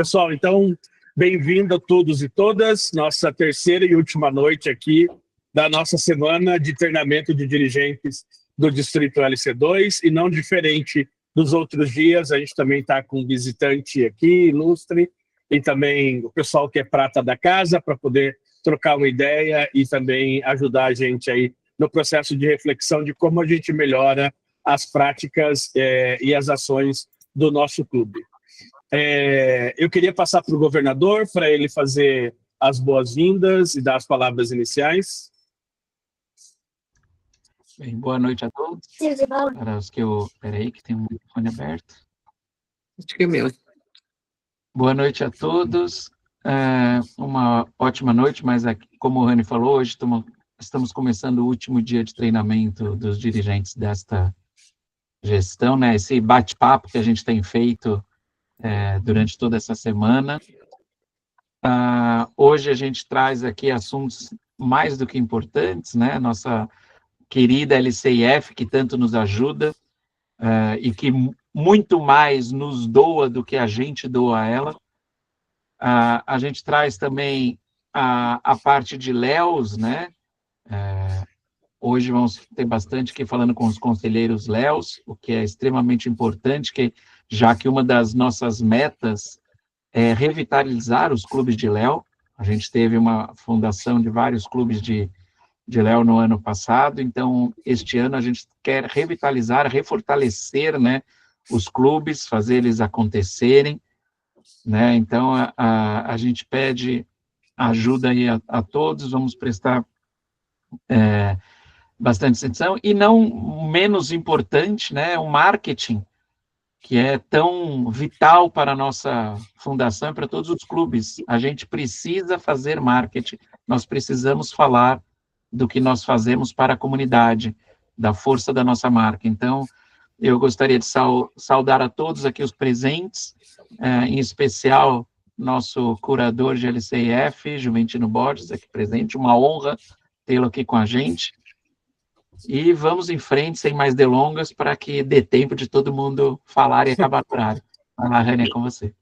Pessoal, então, bem-vindo a todos e todas. Nossa terceira e última noite aqui da nossa semana de treinamento de dirigentes do Distrito LC2, e não diferente dos outros dias, a gente também está com um visitante aqui, ilustre, e também o pessoal que é prata da casa, para poder trocar uma ideia e também ajudar a gente aí no processo de reflexão de como a gente melhora as práticas e as ações do nosso clube. Eu queria passar para o governador, para ele fazer as boas-vindas e dar as palavras iniciais. Bem, boa noite a todos. Para os que eu... Peraí, que tem um microfone aberto. Acho que é meu. Boa noite a todos. Uma ótima noite, mas aqui, como o Rani falou, hoje estamos começando o último dia de treinamento dos dirigentes desta gestão, né? Esse bate-papo que a gente tem feito durante toda essa semana. Hoje a gente traz aqui assuntos mais do que importantes, né? Nossa querida LCIF, que tanto nos ajuda e que muito mais nos doa do que a gente doa a ela. A gente traz também a parte de Léos, né? Hoje vamos ter bastante aqui falando com os conselheiros Léos, o que é extremamente importante, já que uma das nossas metas é revitalizar os clubes de Léo. A gente teve uma fundação de vários clubes de Léo no ano passado, então este ano a gente quer revitalizar, refortalecer, né, os clubes, fazer eles acontecerem, né? Então a gente pede ajuda aí a todos, vamos prestar bastante atenção, e não menos importante, né, o marketing, que é tão vital para a nossa fundação e para todos os clubes. A gente precisa fazer marketing, nós precisamos falar do que nós fazemos para a comunidade, da força da nossa marca. Então, eu gostaria de saudar a todos aqui os presentes, em especial nosso curador de LCIF, Juventino Borges, aqui presente, uma honra tê-lo aqui com a gente. E vamos em frente, sem mais delongas, para que dê tempo de todo mundo falar e acabar o horário. Vai lá, Rani, é com você.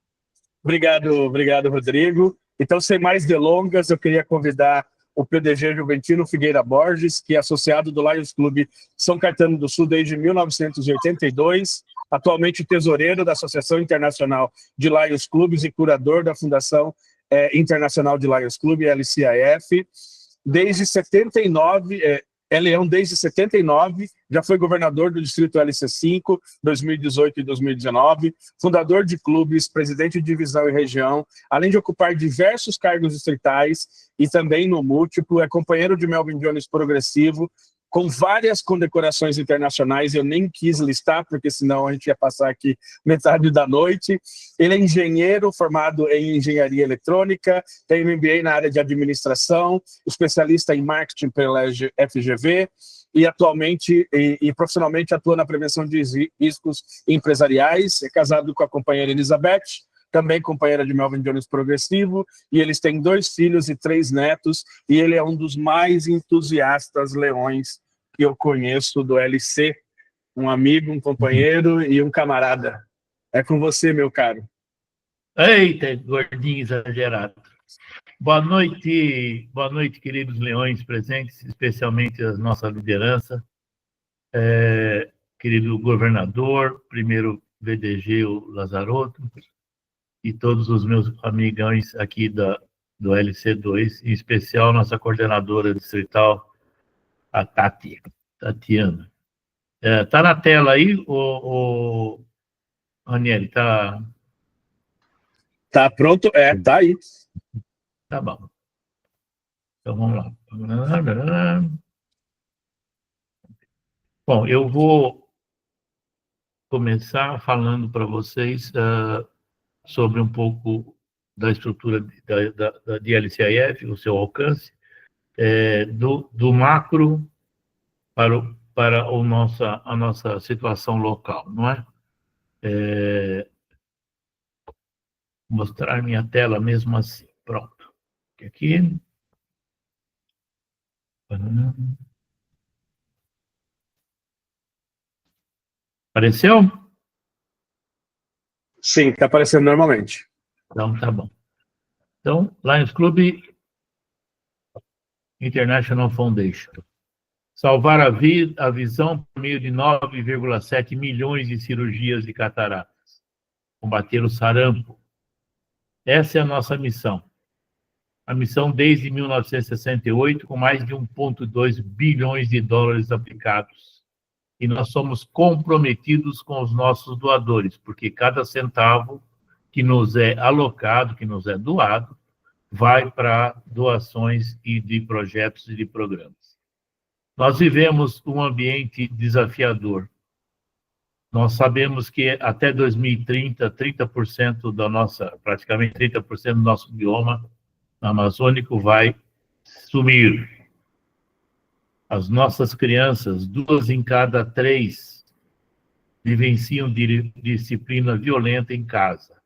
Obrigado, Rodrigo. Então, sem mais delongas, eu queria convidar o PDG Juventino Figueira Borges, que é associado do Lions Clube São Caetano do Sul desde 1982, atualmente tesoureiro da Associação Internacional de Lions Clubes e curador da Fundação Internacional de Lions Clube, LCIF. Desde 79... Leão desde 79, já foi governador do Distrito LC5, 2018 e 2019, fundador de clubes, presidente de divisão e região, além de ocupar diversos cargos distritais e também no múltiplo, é companheiro de Melvin Jones Progressivo, com várias condecorações internacionais. Eu nem quis listar, porque senão a gente ia passar aqui metade da noite. Ele é engenheiro formado em engenharia eletrônica, tem MBA na área de administração, especialista em marketing pela FGV, e atualmente e profissionalmente atua na prevenção de riscos empresariais. É casado com a companheira Elizabeth, também companheira de Melvin Jones Progressivo, e eles têm 2 filhos e 3 netos, e ele é um dos mais entusiastas leões que eu conheço do LC, um amigo, um companheiro e um camarada. É com você, meu caro. Eita, gordinho exagerado. Boa noite, queridos leões presentes, especialmente a nossa liderança, querido governador, primeiro VDG, o Lazarotto, e todos os meus amigões aqui do LC2, em especial nossa coordenadora distrital, a Tatiana. Tá na tela aí, o Ranieri, tá? Tá pronto? Tá aí. Tá bom. Então, vamos lá. Bom, eu vou começar falando para vocês sobre um pouco da estrutura da LCIF, o seu alcance, do macro para a nossa situação local, não é? Mostrar minha tela mesmo assim. Pronto. Aqui. Apareceu? Sim, está aparecendo normalmente. Então, tá bom. Então, Lions Club International Foundation. Salvar a visão por meio de 9,7 milhões de cirurgias de cataratas. Combater o sarampo. Essa é a nossa missão. A missão desde 1968, com mais de 1,2 bilhões de dólares aplicados. E nós somos comprometidos com os nossos doadores, porque cada centavo que nos é alocado, que nos é doado, vai para doações e de projetos e de programas. Nós vivemos um ambiente desafiador. Nós sabemos que até 2030, 30% da nossa, praticamente 30% do nosso bioma amazônico vai sumir. As nossas crianças, 2 em cada 3, vivenciam disciplina violenta em casa.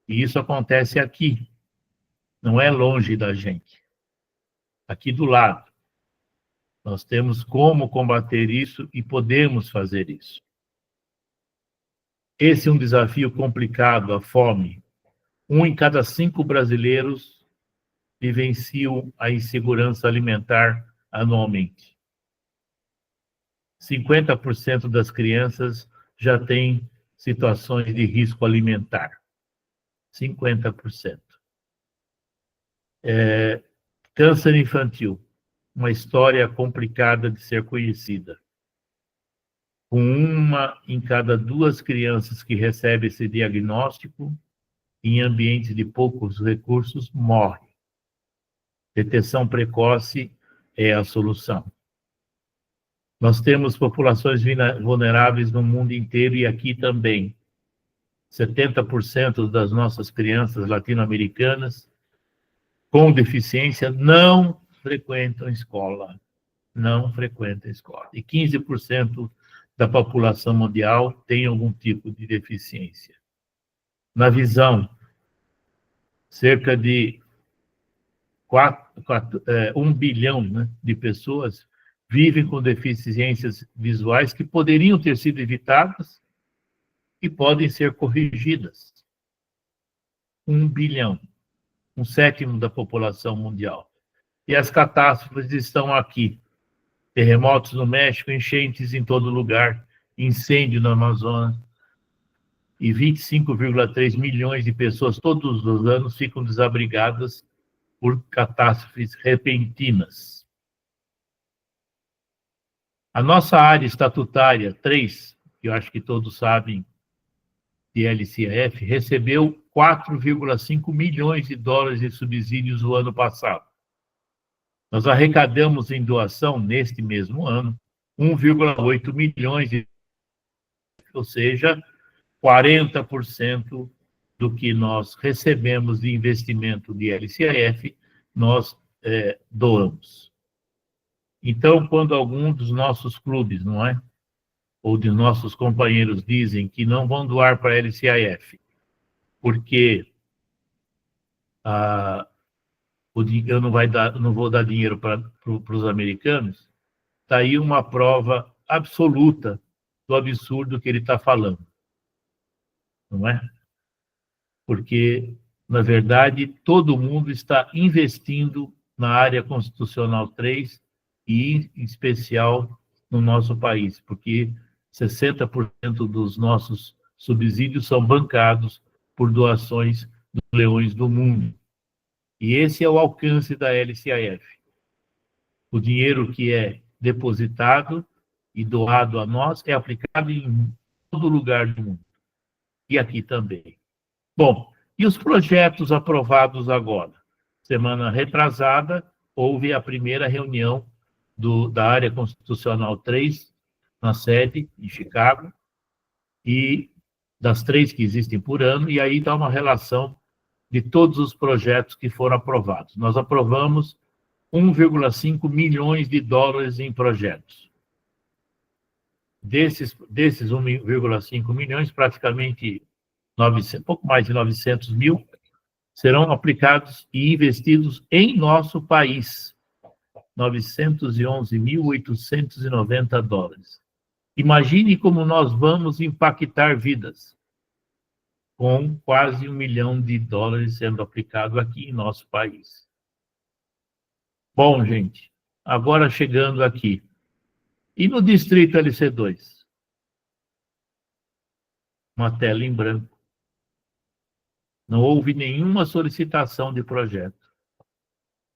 E isso acontece aqui. Não é longe da gente. Aqui do lado. Nós temos como combater isso e podemos fazer isso. Esse é um desafio complicado, a fome. 1 em cada 5 brasileiros vivenciam a insegurança alimentar anualmente. 50% das crianças já têm situações de risco alimentar. 50%. Câncer infantil, uma história complicada de ser conhecida. Com 1 em cada 2 crianças que recebe esse diagnóstico, em ambientes de poucos recursos, morre. Detecção precoce é a solução. Nós temos populações vulneráveis no mundo inteiro e aqui também. 70% das nossas crianças latino-americanas com deficiência não frequentam escola. Não frequentam escola. E 15% da população mundial tem algum tipo de deficiência. Na visão, cerca de 1 bilhão, né, de pessoas vivem com deficiências visuais que poderiam ter sido evitadas e podem ser corrigidas. 1 bilhão, 1/7 da população mundial. E as catástrofes estão aqui. Terremotos no México, enchentes em todo lugar, incêndio no Amazonas, e 25,3 milhões de pessoas todos os anos ficam desabrigadas por catástrofes repentinas. A nossa área estatutária 3, que eu acho que todos sabem, de LCAF, recebeu 4,5 milhões de dólares de subsídios no ano passado. Nós arrecadamos em doação, neste mesmo ano, 1,8 milhões de dólares, ou seja, 40% do que nós recebemos de investimento de LCAF, nós doamos. Então, quando algum dos nossos clubes, não é? Ou de nossos companheiros dizem que não vão doar para a LCAF, porque eu não vou dar dinheiro para os americanos, está aí uma prova absoluta do absurdo que ele está falando. Não é? Porque, na verdade, todo mundo está investindo na área constitucional 3 e, em especial, no nosso país, porque 60% dos nossos subsídios são bancados por doações dos leões do mundo. E esse é o alcance da LCAF. O dinheiro que é depositado e doado a nós é aplicado em todo lugar do mundo. E aqui também. Bom, e os projetos aprovados agora? Semana retrasada, houve a primeira reunião da área constitucional 3, na sede, em Chicago, e das 3 que existem por ano, e aí dá uma relação de todos os projetos que foram aprovados. Nós aprovamos 1,5 milhões de dólares em projetos. Desses 1,5 milhões, praticamente pouco mais de 900 mil serão aplicados e investidos em nosso país. 911.890 dólares. Imagine como nós vamos impactar vidas. com quase $1 milhão sendo aplicado aqui em nosso país. Bom, gente, agora chegando aqui. E no distrito LC2? Uma tela em branco. Não houve nenhuma solicitação de projeto.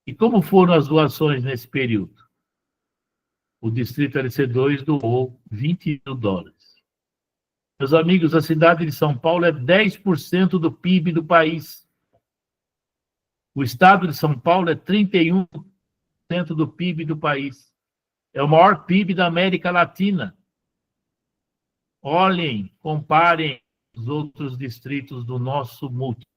E como foram as doações nesse período? O distrito LC2 doou $20 mil. Meus amigos, a cidade de São Paulo é 10% do PIB do país. O estado de São Paulo é 31% do PIB do país. É o maior PIB da América Latina. Olhem, comparem os outros distritos do nosso multi.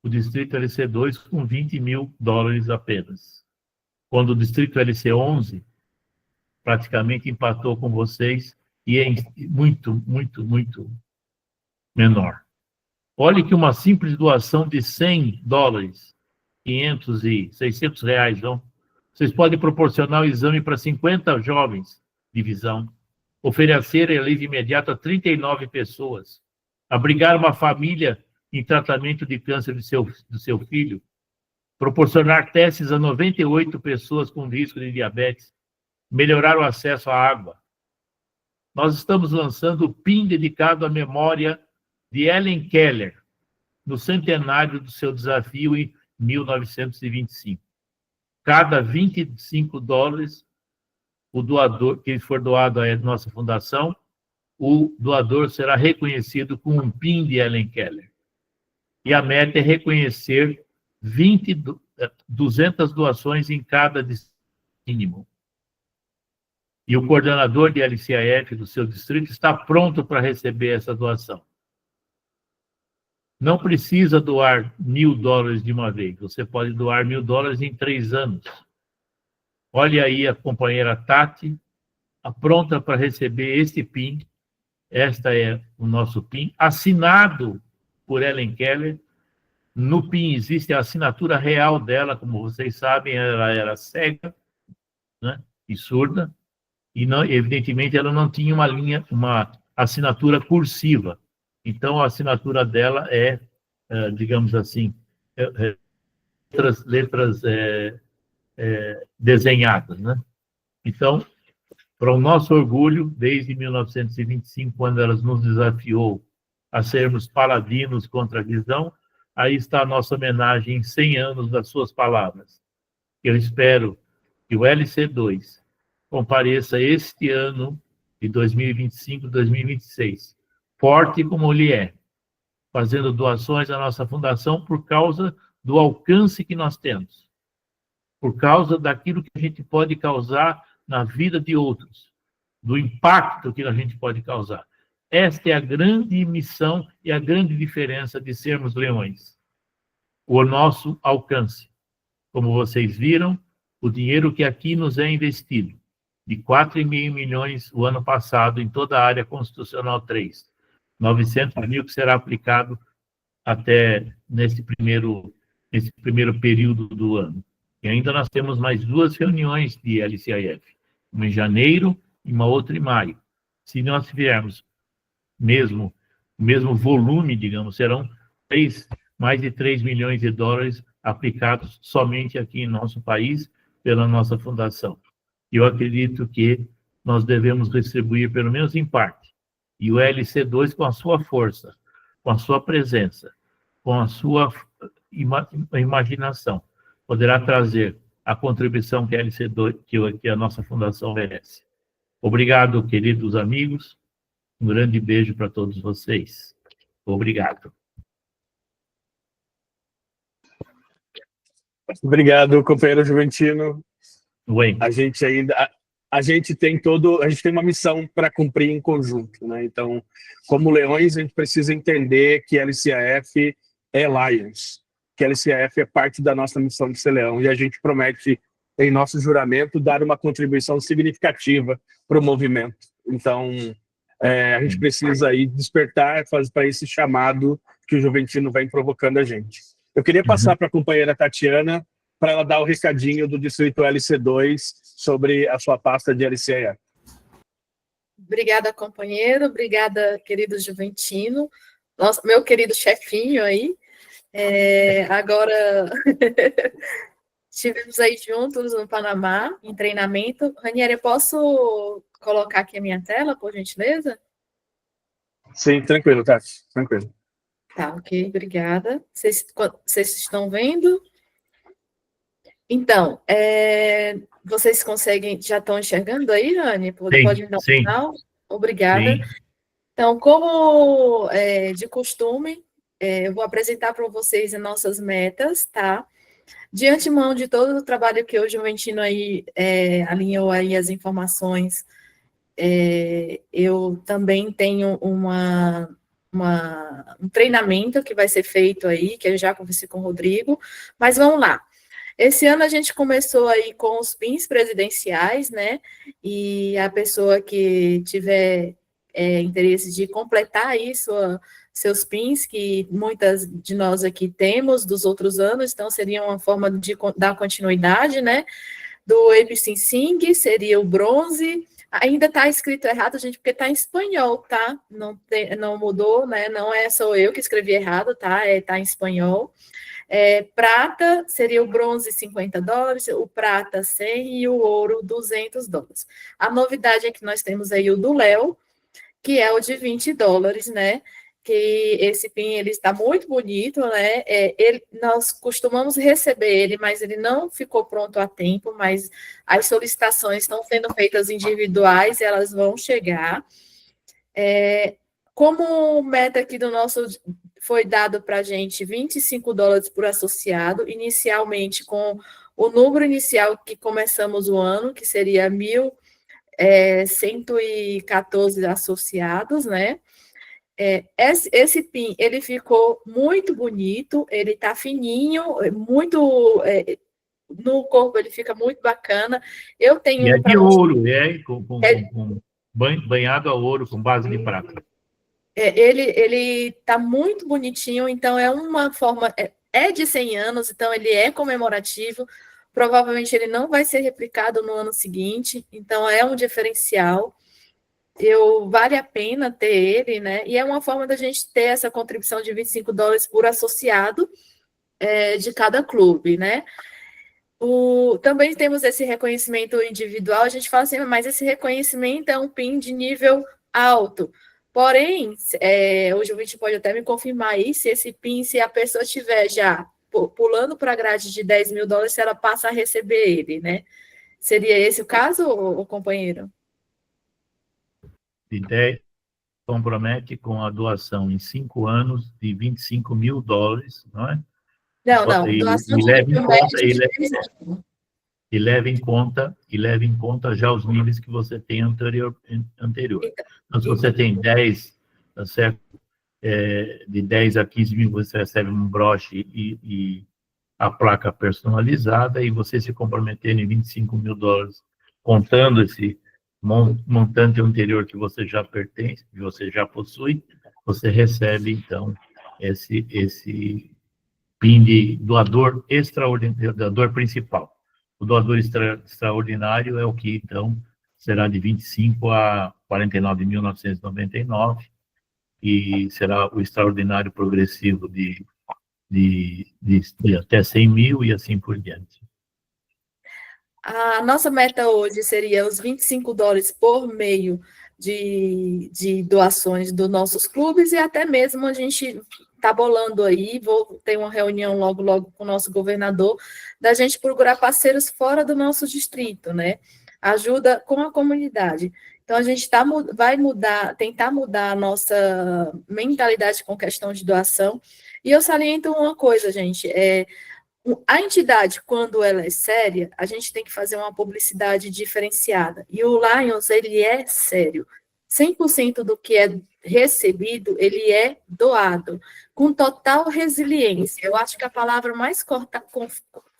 O distrito LC2 com $20 mil apenas. Quando o distrito LC11 praticamente empatou com vocês e é muito, muito, muito menor. Olhe que uma simples doação de $100, 500 e 600 reais, não? Vocês podem proporcionar o exame para 50 jovens de visão, oferecer alívio imediato a 39 pessoas, abrigar uma família em tratamento de câncer do seu filho, proporcionar testes a 98 pessoas com risco de diabetes, melhorar o acesso à água. Nós estamos lançando o PIN dedicado à memória de Helen Keller, no centenário do seu desafio em 1925. Cada $25, o doador, que for doado à nossa fundação, o doador será reconhecido com um PIN de Helen Keller. E a meta é reconhecer 200 doações em cada mínimo. E o coordenador de LCAF do seu distrito está pronto para receber essa doação. Não precisa doar $1.000 de uma vez. Você pode doar $1.000 em 3 anos. Olha aí a companheira Tati, pronta para receber este PIN. Esta é o nosso PIN, assinado por Helen Keller. No PIN existe a assinatura real dela, como vocês sabem, ela era cega, né, e surda. E, não, evidentemente, ela não tinha uma assinatura cursiva. Então, a assinatura dela é, digamos assim, letras desenhadas, né? Então, para o nosso orgulho, desde 1925, quando ela nos desafiou a sermos paladinos contra a visão, aí está a nossa homenagem em 100 anos das suas palavras. Eu espero que o LC2 compareça este ano de 2025, 2026, forte como ele é, fazendo doações à nossa fundação por causa do alcance que nós temos, por causa daquilo que a gente pode causar na vida de outros, do impacto que a gente pode causar. Esta é a grande missão e a grande diferença de sermos leões. O nosso alcance. Como vocês viram, o dinheiro que aqui nos é investido, de 4,5 milhões o ano passado em toda a área constitucional 3, 900 mil que será aplicado até nesse primeiro período do ano. E ainda nós temos mais 2 reuniões de LCAF, uma em janeiro e uma outra em maio. Se nós tivermos o mesmo volume, digamos, serão mais de 3 milhões de dólares aplicados somente aqui em nosso país pela nossa fundação. Eu acredito que nós devemos distribuir, pelo menos em parte. E o LC2, com a sua força, com a sua presença, com a sua imaginação, poderá trazer a contribuição que a LC2, que a nossa fundação merece. Obrigado, queridos amigos. Um grande beijo para todos vocês. Obrigado. Obrigado, companheiro Juventino. Oi. A gente tem uma missão para cumprir em conjunto, né? Então, como leões, a gente precisa entender que a LCAF é Lions, que a LCAF é parte da nossa missão de ser leão, e a gente promete, em nosso juramento, dar uma contribuição significativa para o movimento. Então, a gente precisa aí despertar para esse chamado que o Juventino vem provocando a gente. Eu queria passar para a companheira Tatiana, para ela dar o recadinho do distrito LC2 sobre a sua pasta de LCAF. Obrigada, companheiro. Obrigada, querido Juventino. Nossa, meu querido chefinho aí. Agora, estivemos aí juntos no Panamá, em treinamento. Ranieri, eu posso colocar aqui a minha tela, por gentileza? Sim, tranquilo, Tati, tranquilo. Tá, ok, obrigada. Vocês estão vendo? Então, vocês conseguem, já estão enxergando aí, Rani? Pode me dar um sinal? Obrigada. Sim. Então, como de costume, eu vou apresentar para vocês as nossas metas, tá? De antemão de todo o trabalho que o Juventino aí alinhou aí as informações, eu também tenho um treinamento que vai ser feito aí, que eu já conversei com o Rodrigo, mas vamos lá. Esse ano a gente começou aí com os PINs presidenciais, né? E a pessoa que tiver interesse de completar aí seus PINs, que muitas de nós aqui temos dos outros anos, então seria uma forma de dar continuidade, né? Do EBSIM-SING, seria o bronze. Ainda está escrito errado, gente, porque está em espanhol, tá? Não mudou, né? Não é só eu que escrevi errado, tá? Está em espanhol. Prata seria o bronze $50, o prata 100 e o ouro $200. A novidade é que nós temos aí o do Léo, que é o de $20, né? Que esse pin ele está muito bonito, né? Nós costumamos receber ele, mas ele não ficou pronto a tempo, mas as solicitações estão sendo feitas individuais e elas vão chegar. Como meta aqui do nosso foi dado para a gente $25 por associado, inicialmente com o número inicial que começamos o ano, que seria 1.114 associados, né? Esse PIN, ele ficou muito bonito, ele está fininho, muito... no corpo ele fica muito bacana. Eu tenho... E é de ouro, banhado a ouro, com base de prata. Ele está muito bonitinho, então é uma forma... É de 100 anos, então ele é comemorativo. Provavelmente ele não vai ser replicado no ano seguinte, então é um diferencial. Vale a pena ter ele, né? E é uma forma da gente ter essa contribuição de $25 por associado de cada clube, né? Também temos esse reconhecimento individual, a gente fala assim, mas esse reconhecimento é um PIN de nível alto. Porém, hoje o gente pode até me confirmar aí, se esse PIN, se a pessoa estiver já pulando para a grade de $10 mil, se ela passa a receber ele, né? Seria esse o caso, o companheiro? De 10, compromete com a doação em 5 anos de $25 mil, não é? Não. Doação e leve em conta já os níveis que você tem anterior. Então, se você tem 10, tá certo? De 10 a 15 mil, você recebe um broche e a placa personalizada, e você se comprometer em $25 mil, contando esse montante anterior que você já pertence, que você já possui, você recebe, então, esse PIN de doador extraordinário, doador principal. O doador extraordinário é o que, então, será de 25 a 49.999, e será o extraordinário progressivo de até 100 mil e assim por diante. A nossa meta hoje seria os $25 por meio de doações dos nossos clubes, e até mesmo a gente está bolando aí, vou ter uma reunião logo com o nosso governador, da gente procurar parceiros fora do nosso distrito, né? Ajuda com a comunidade. Então, a gente vai tentar mudar a nossa mentalidade com questão de doação. E eu saliento uma coisa, gente, a entidade, quando ela é séria, a gente tem que fazer uma publicidade diferenciada. E o Lions, ele é sério. 100% do que é recebido, ele é doado, com total resiliência. Eu acho que a palavra mais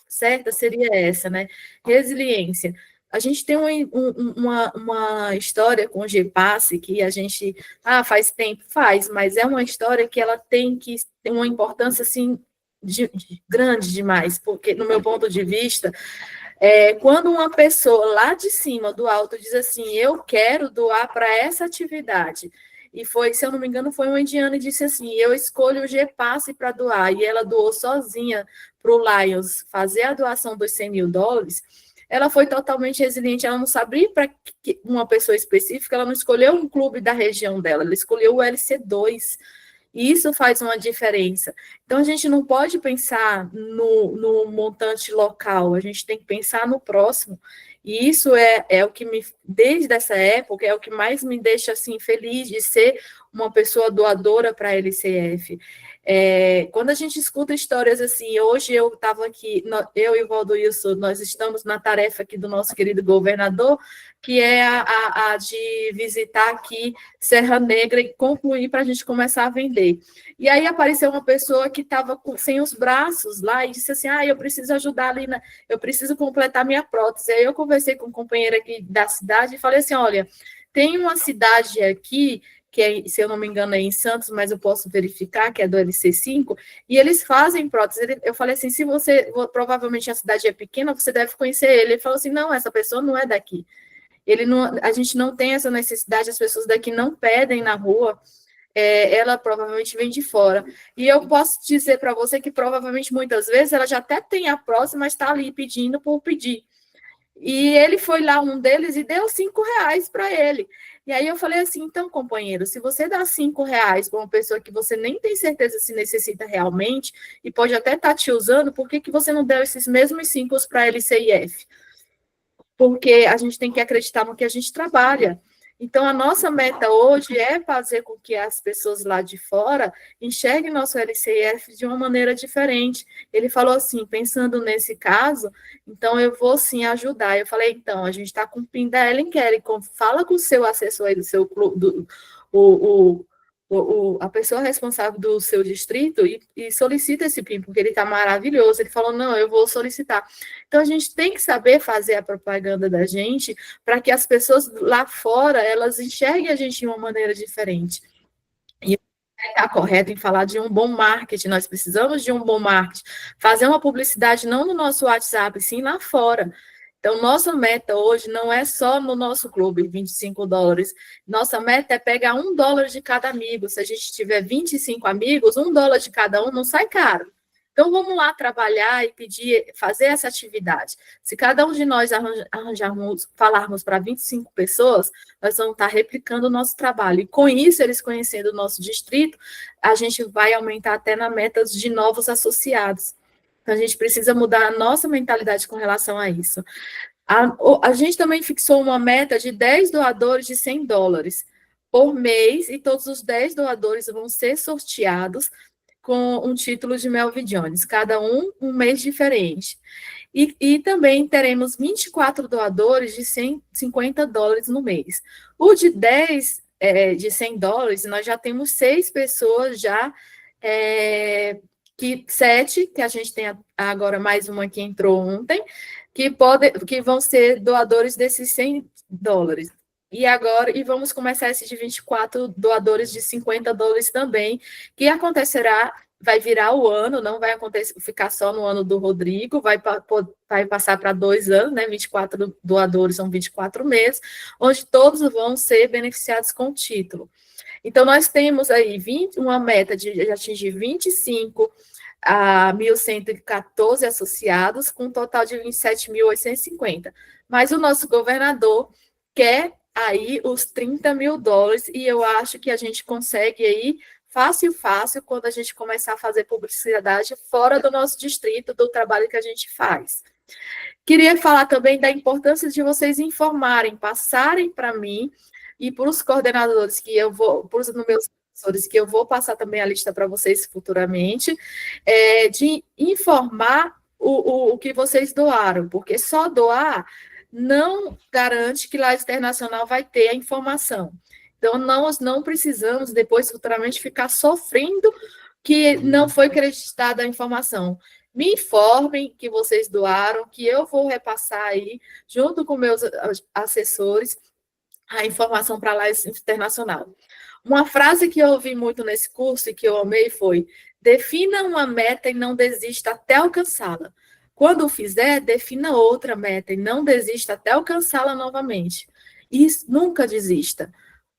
certa seria essa, né? Resiliência. A gente tem uma história com o GPasse que a gente faz tempo, mas é uma história que ela tem uma importância assim grande demais, porque no meu ponto de vista Quando uma pessoa lá de cima, do alto, diz assim, eu quero doar para essa atividade, e foi, se eu não me engano, foi uma indiana e disse assim, eu escolho o G-Passe para doar, e ela doou sozinha para o Lions fazer a doação dos $100 mil, ela foi totalmente resiliente, ela não sabia para uma pessoa específica, ela não escolheu um clube da região dela, ela escolheu o LC2, e isso faz uma diferença. Então, a gente não pode pensar no montante local, a gente tem que pensar no próximo. E isso é o que desde essa época, é o que mais me deixa assim, feliz de ser uma pessoa doadora para a LCF. Quando a gente escuta histórias assim, hoje eu estava aqui, eu e o Valdoilson, nós estamos na tarefa aqui do nosso querido governador, que é a de visitar aqui Serra Negra e concluir para a gente começar a vender. E aí apareceu uma pessoa que estava sem os braços lá e disse assim, eu preciso ajudar ali, eu preciso completar minha prótese. Aí eu conversei com um companheiro aqui da cidade e falei assim, olha, tem uma cidade aqui que é, se eu não me engano, é em Santos, mas eu posso verificar, que é do LC5, e eles fazem prótese. Eu falei assim, se você, provavelmente a cidade é pequena, você deve conhecer ele. Ele falou assim, não, essa pessoa não é daqui. A gente não tem essa necessidade, as pessoas daqui não pedem na rua, ela provavelmente vem de fora. E eu posso dizer para você que provavelmente muitas vezes ela já até tem a prótese, mas está ali pedindo por pedir. E ele foi lá, um deles, e deu R$5 para ele. E aí eu falei assim, então, companheiro, se você dá R$5 para uma pessoa que você nem tem certeza se necessita realmente, e pode até estar te usando, por que você não deu esses mesmos 5 para a LCIF? Porque a gente tem que acreditar no que a gente trabalha. Então, a nossa meta hoje é fazer com que as pessoas lá de fora enxerguem nosso LCIF de uma maneira diferente. Ele falou assim, pensando nesse caso, então eu vou sim ajudar. Eu falei, então, a gente está com o PIN da Ellen Kelly, fala com o seu assessor aí do seu clube, a pessoa responsável do seu distrito e solicita esse PIN, porque ele está maravilhoso. Ele falou, não, eu vou solicitar. Então, a gente tem que saber fazer a propaganda da gente para que as pessoas lá fora, elas enxerguem a gente de uma maneira diferente. E está correto em falar de um bom marketing, nós precisamos de um bom marketing. Fazer uma publicidade não no nosso WhatsApp, sim lá fora. Então, nossa meta hoje não é só no nosso clube, $25. Nossa meta é pegar $1 de cada amigo. Se a gente tiver 25 amigos, $1 de cada um não sai caro. Então, vamos lá trabalhar e pedir, fazer essa atividade. Se cada um de nós falarmos para 25 pessoas, nós vamos estar replicando o nosso trabalho. E com isso, eles conhecendo o nosso distrito, a gente vai aumentar até na meta de novos associados. Então, a gente precisa mudar a nossa mentalidade com relação a isso. A gente também fixou uma meta de 10 doadores de $100 por mês, e todos os 10 doadores vão ser sorteados com um título de Melvin Jones, cada um mês diferente. E também teremos 24 doadores de $150 no mês. O de 10, de $100, nós já temos 6 pessoas já, 7, que a gente tem agora mais uma que entrou ontem, que vão ser doadores desses $100. E vamos começar esse de 24 doadores de $50 também, que acontecerá, vai virar o ano, não vai ficar só no ano do Rodrigo, vai passar para 2 anos, né? 24 doadores são 24 meses, onde todos vão ser beneficiados com o título. Então, nós temos aí uma meta de atingir 25 a 1.114 associados, com um total de 27.850. Mas o nosso governador quer aí os $30 mil, e eu acho que a gente consegue aí fácil, quando a gente começar a fazer publicidade fora do nosso distrito, do trabalho que a gente faz. Queria falar também da importância de vocês informarem, passarem para mim e para os coordenadores para os meus professores, que eu vou passar também a lista para vocês futuramente, de informar o que vocês doaram, porque só doar não garante que lá internacional vai ter a informação. Então, nós não precisamos depois futuramente ficar sofrendo que não foi acreditada a informação. Me informem que vocês doaram, que eu vou repassar aí, junto com meus assessores, a informação para lá internacional. Uma frase que eu ouvi muito nesse curso e que eu amei foi: defina uma meta e não desista até alcançá-la. Quando o fizer, defina outra meta e não desista até alcançá-la novamente. E nunca desista.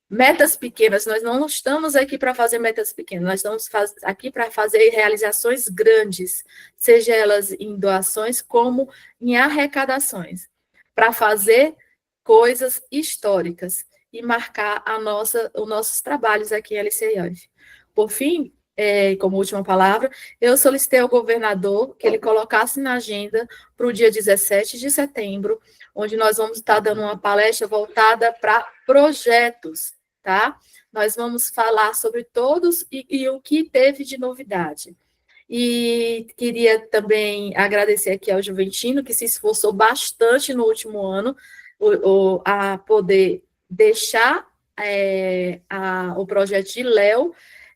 Metas pequenas, nós não estamos aqui para fazer metas pequenas, nós estamos aqui para fazer realizações grandes, seja elas em doações como em arrecadações, para fazer coisas históricas e marcar os nossos trabalhos aqui em LCIF. Por fim, como última palavra, eu solicitei ao governador que ele colocasse na agenda para o dia 17 de setembro, onde nós vamos estar dando uma palestra voltada para projetos, tá? Nós vamos falar sobre todos e o que teve de novidade. E queria também agradecer aqui ao Juventino, que se esforçou bastante no último ano a poder deixar o projeto de Léo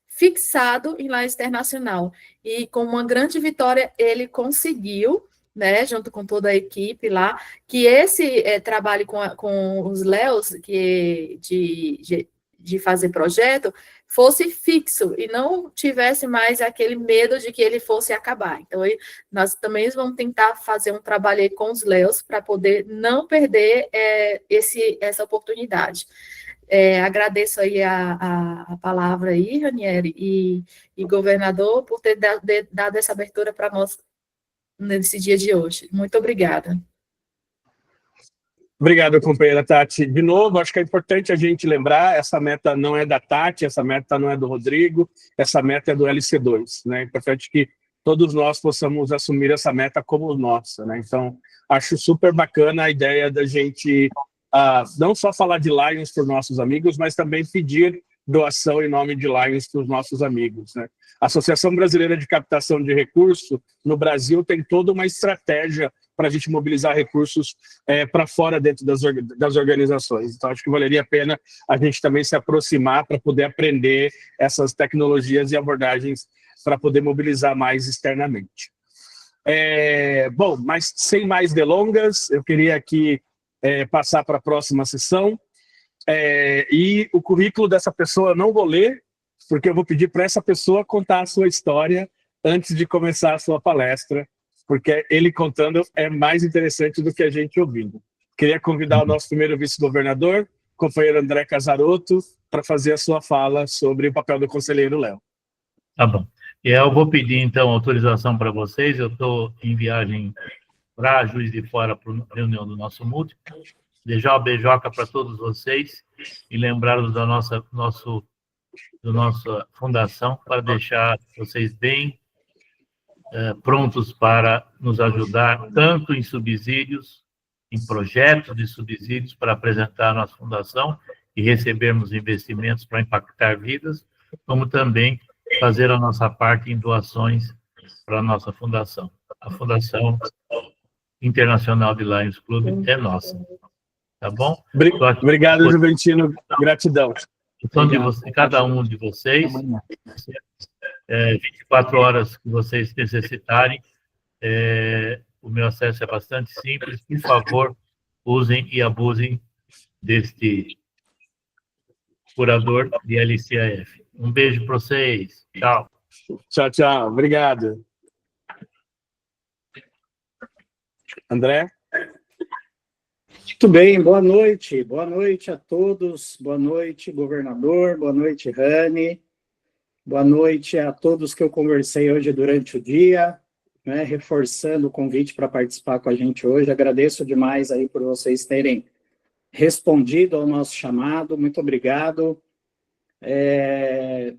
fixado em Lions Internacional. E com uma grande vitória, ele conseguiu, né, junto com toda a equipe lá, que esse trabalho com os Léos de fazer projeto fosse fixo e não tivesse mais aquele medo de que ele fosse acabar. Então, nós também vamos tentar fazer um trabalho aí com os Léos para poder não perder essa oportunidade. Agradeço aí a palavra aí, Ranieri, e governador, por ter dado essa abertura para nós nesse dia de hoje. Muito obrigada. Obrigado, companheira Tati. De novo, acho que é importante a gente lembrar, essa meta não é da Tati, essa meta não é do Rodrigo, essa meta é do LC2, né? É importante que todos nós possamos assumir essa meta como nossa, né? Então, acho super bacana a ideia da gente não só falar de Lions para os nossos amigos, mas também pedir doação em nome de Lions para os nossos amigos, né? A Associação Brasileira de Captação de Recursos, no Brasil, tem toda uma estratégia para a gente mobilizar recursos para fora dentro das organizações. Então, acho que valeria a pena a gente também se aproximar para poder aprender essas tecnologias e abordagens para poder mobilizar mais externamente. Bom, mas sem mais delongas, eu queria aqui passar para a próxima sessão. E o currículo dessa pessoa eu não vou ler, porque eu vou pedir para essa pessoa contar a sua história antes de começar a sua palestra, porque ele contando é mais interessante do que a gente ouvindo. Queria convidar o nosso primeiro vice-governador, companheiro André Casarotto, para fazer a sua fala sobre o papel do conselheiro Léo. Tá bom. Eu vou pedir, então, autorização para vocês. Eu estou em viagem para Juiz de Fora, para a reunião do nosso múltiplo. Deixar uma beijoca para todos vocês e lembrá-los da nossa fundação para deixar vocês bem prontos para nos ajudar, tanto em subsídios, em projetos de subsídios para apresentar a nossa fundação e recebermos investimentos para impactar vidas, como também fazer a nossa parte em doações para a nossa fundação. A Fundação Internacional de Lions Club é nossa. Tá bom? Obrigado, Juventino. Gratidão. Então, de cada um de vocês, 24 horas que vocês necessitarem, o meu acesso é bastante simples. Por favor, usem e abusem deste curador de LCIF. Um beijo para vocês. Tchau. Tchau, tchau. Obrigado. André? Muito bem, boa noite a todos, boa noite, governador, boa noite, Rani, boa noite a todos que eu conversei hoje durante o dia, né, reforçando o convite para participar com a gente hoje. Agradeço demais aí por vocês terem respondido ao nosso chamado, muito obrigado.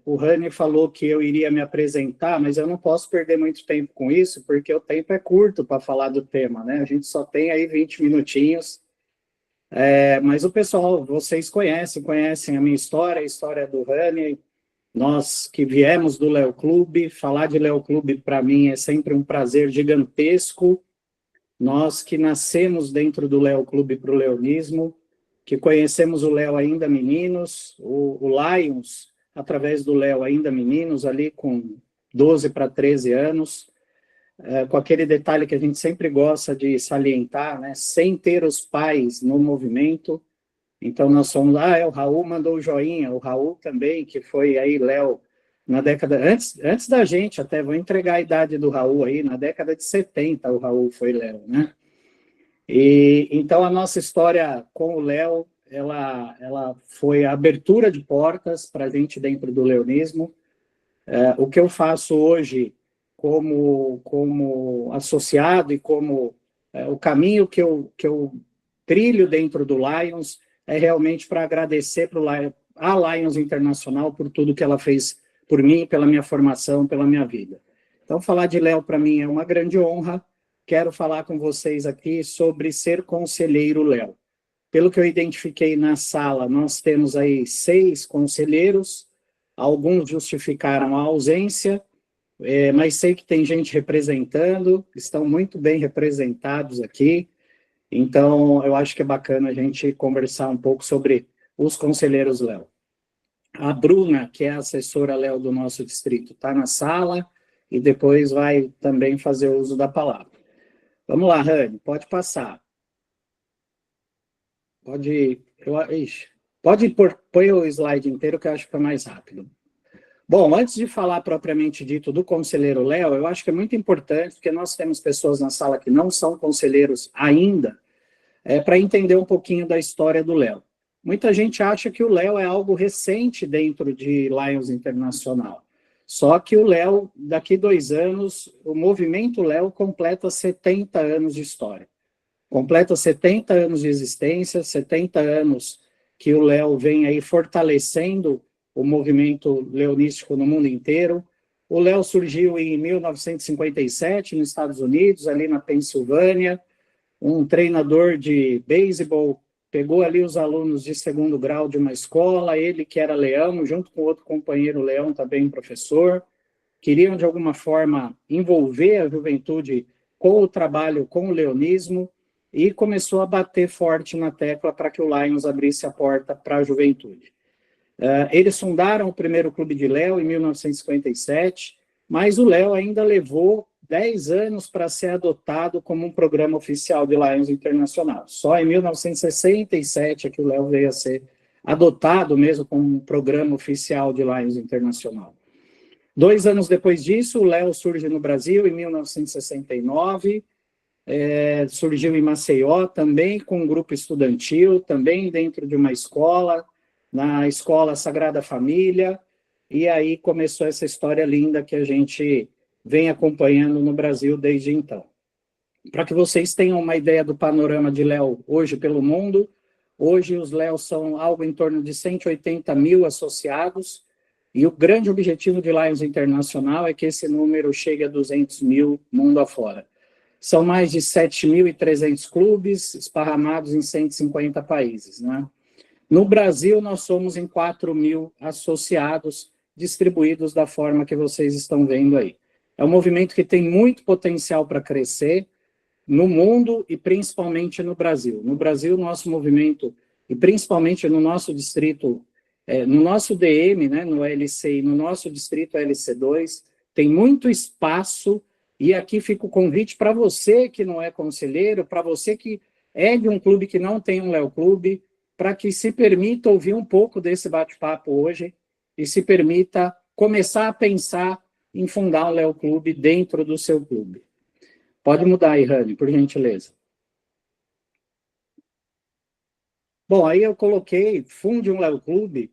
O Rani falou que eu iria me apresentar, mas eu não posso perder muito tempo com isso, porque o tempo é curto para falar do tema, né? A gente só tem aí 20 minutinhos. Mas o pessoal, vocês conhecem a minha história, a história do Rani. Nós que viemos do Léo Clube, falar de Léo Clube para mim é sempre um prazer gigantesco. Nós que nascemos dentro do Léo Clube para o leonismo, que conhecemos o Léo ainda meninos, o Lions, através do Léo ainda meninos, ali com 12 para 13 anos, com aquele detalhe que a gente sempre gosta de salientar, né, sem ter os pais no movimento. Então, nós somos, o Raul mandou o joinha, o Raul também, que foi aí Léo na década, antes da gente, até vou entregar a idade do Raul aí, na década de 70 o Raul foi Léo, né? E então a nossa história com o Léo, ela foi a abertura de portas para a gente dentro do leonismo. O que eu faço hoje como associado e como o caminho que eu trilho dentro do Lions é realmente para agradecer a Lions Internacional por tudo que ela fez por mim, pela minha formação, pela minha vida. Então, falar de Léo para mim é uma grande honra. Quero falar com vocês aqui sobre ser conselheiro Léo. Pelo que eu identifiquei na sala, nós temos aí 6 conselheiros, alguns justificaram a ausência, mas sei que tem gente representando, estão muito bem representados aqui, então eu acho que é bacana a gente conversar um pouco sobre os conselheiros Léo. A Bruna, que é a assessora Léo do nosso distrito, está na sala e depois vai também fazer uso da palavra. Vamos lá, Rani, pode passar. Põe o slide inteiro que eu acho que é mais rápido. Bom, antes de falar propriamente dito do conselheiro Léo, eu acho que é muito importante, porque nós temos pessoas na sala que não são conselheiros ainda, para entender um pouquinho da história do Léo. Muita gente acha que o Léo é algo recente dentro de Lions Internacional. Só que o Léo, daqui 2 anos, o movimento Léo completa 70 anos de história. Completa 70 anos de existência, 70 anos que o Léo vem aí fortalecendo o movimento leonístico no mundo inteiro. O Léo surgiu em 1957 nos Estados Unidos, ali na Pensilvânia. Um treinador de beisebol pegou ali os alunos de 2º grau de uma escola, ele que era leão, junto com outro companheiro leão, também professor, queriam de alguma forma envolver a juventude com o trabalho, com o leonismo, e começou a bater forte na tecla para que o Lions abrisse a porta para a juventude. Eles fundaram o primeiro clube de Léo em 1957, mas o Léo ainda levou 10 anos para ser adotado como um programa oficial de Lions Internacional. Só em 1967 é que o Léo veio a ser adotado mesmo como um programa oficial de Lions Internacional. 2 anos depois disso, o Léo surge no Brasil, em 1969, surgiu em Maceió, também com um grupo estudantil, também dentro de uma escola, na Escola Sagrada Família, e aí começou essa história linda que a gente vem acompanhando no Brasil desde então. Para que vocês tenham uma ideia do panorama de Léo hoje pelo mundo, hoje os Léos são algo em torno de 180 mil associados, e o grande objetivo de Lions Internacional é que esse número chegue a 200 mil mundo afora. São mais de 7.300 clubes esparramados em 150 países, né? No Brasil, nós somos em 4.000 associados, distribuídos da forma que vocês estão vendo aí. É um movimento que tem muito potencial para crescer no mundo e principalmente no Brasil. No Brasil, nosso movimento, e principalmente no nosso distrito, no nosso DM, né, no LC e no nosso distrito LC2, tem muito espaço, e aqui fica o convite para você que não é conselheiro, para você que é de um clube que não tem um Léo Clube, para que se permita ouvir um pouco desse bate-papo hoje e se permita começar a pensar em fundar um Léo Clube dentro do seu clube. Pode mudar aí, Rani, por gentileza. Bom, aí eu coloquei, funde um Léo Clube,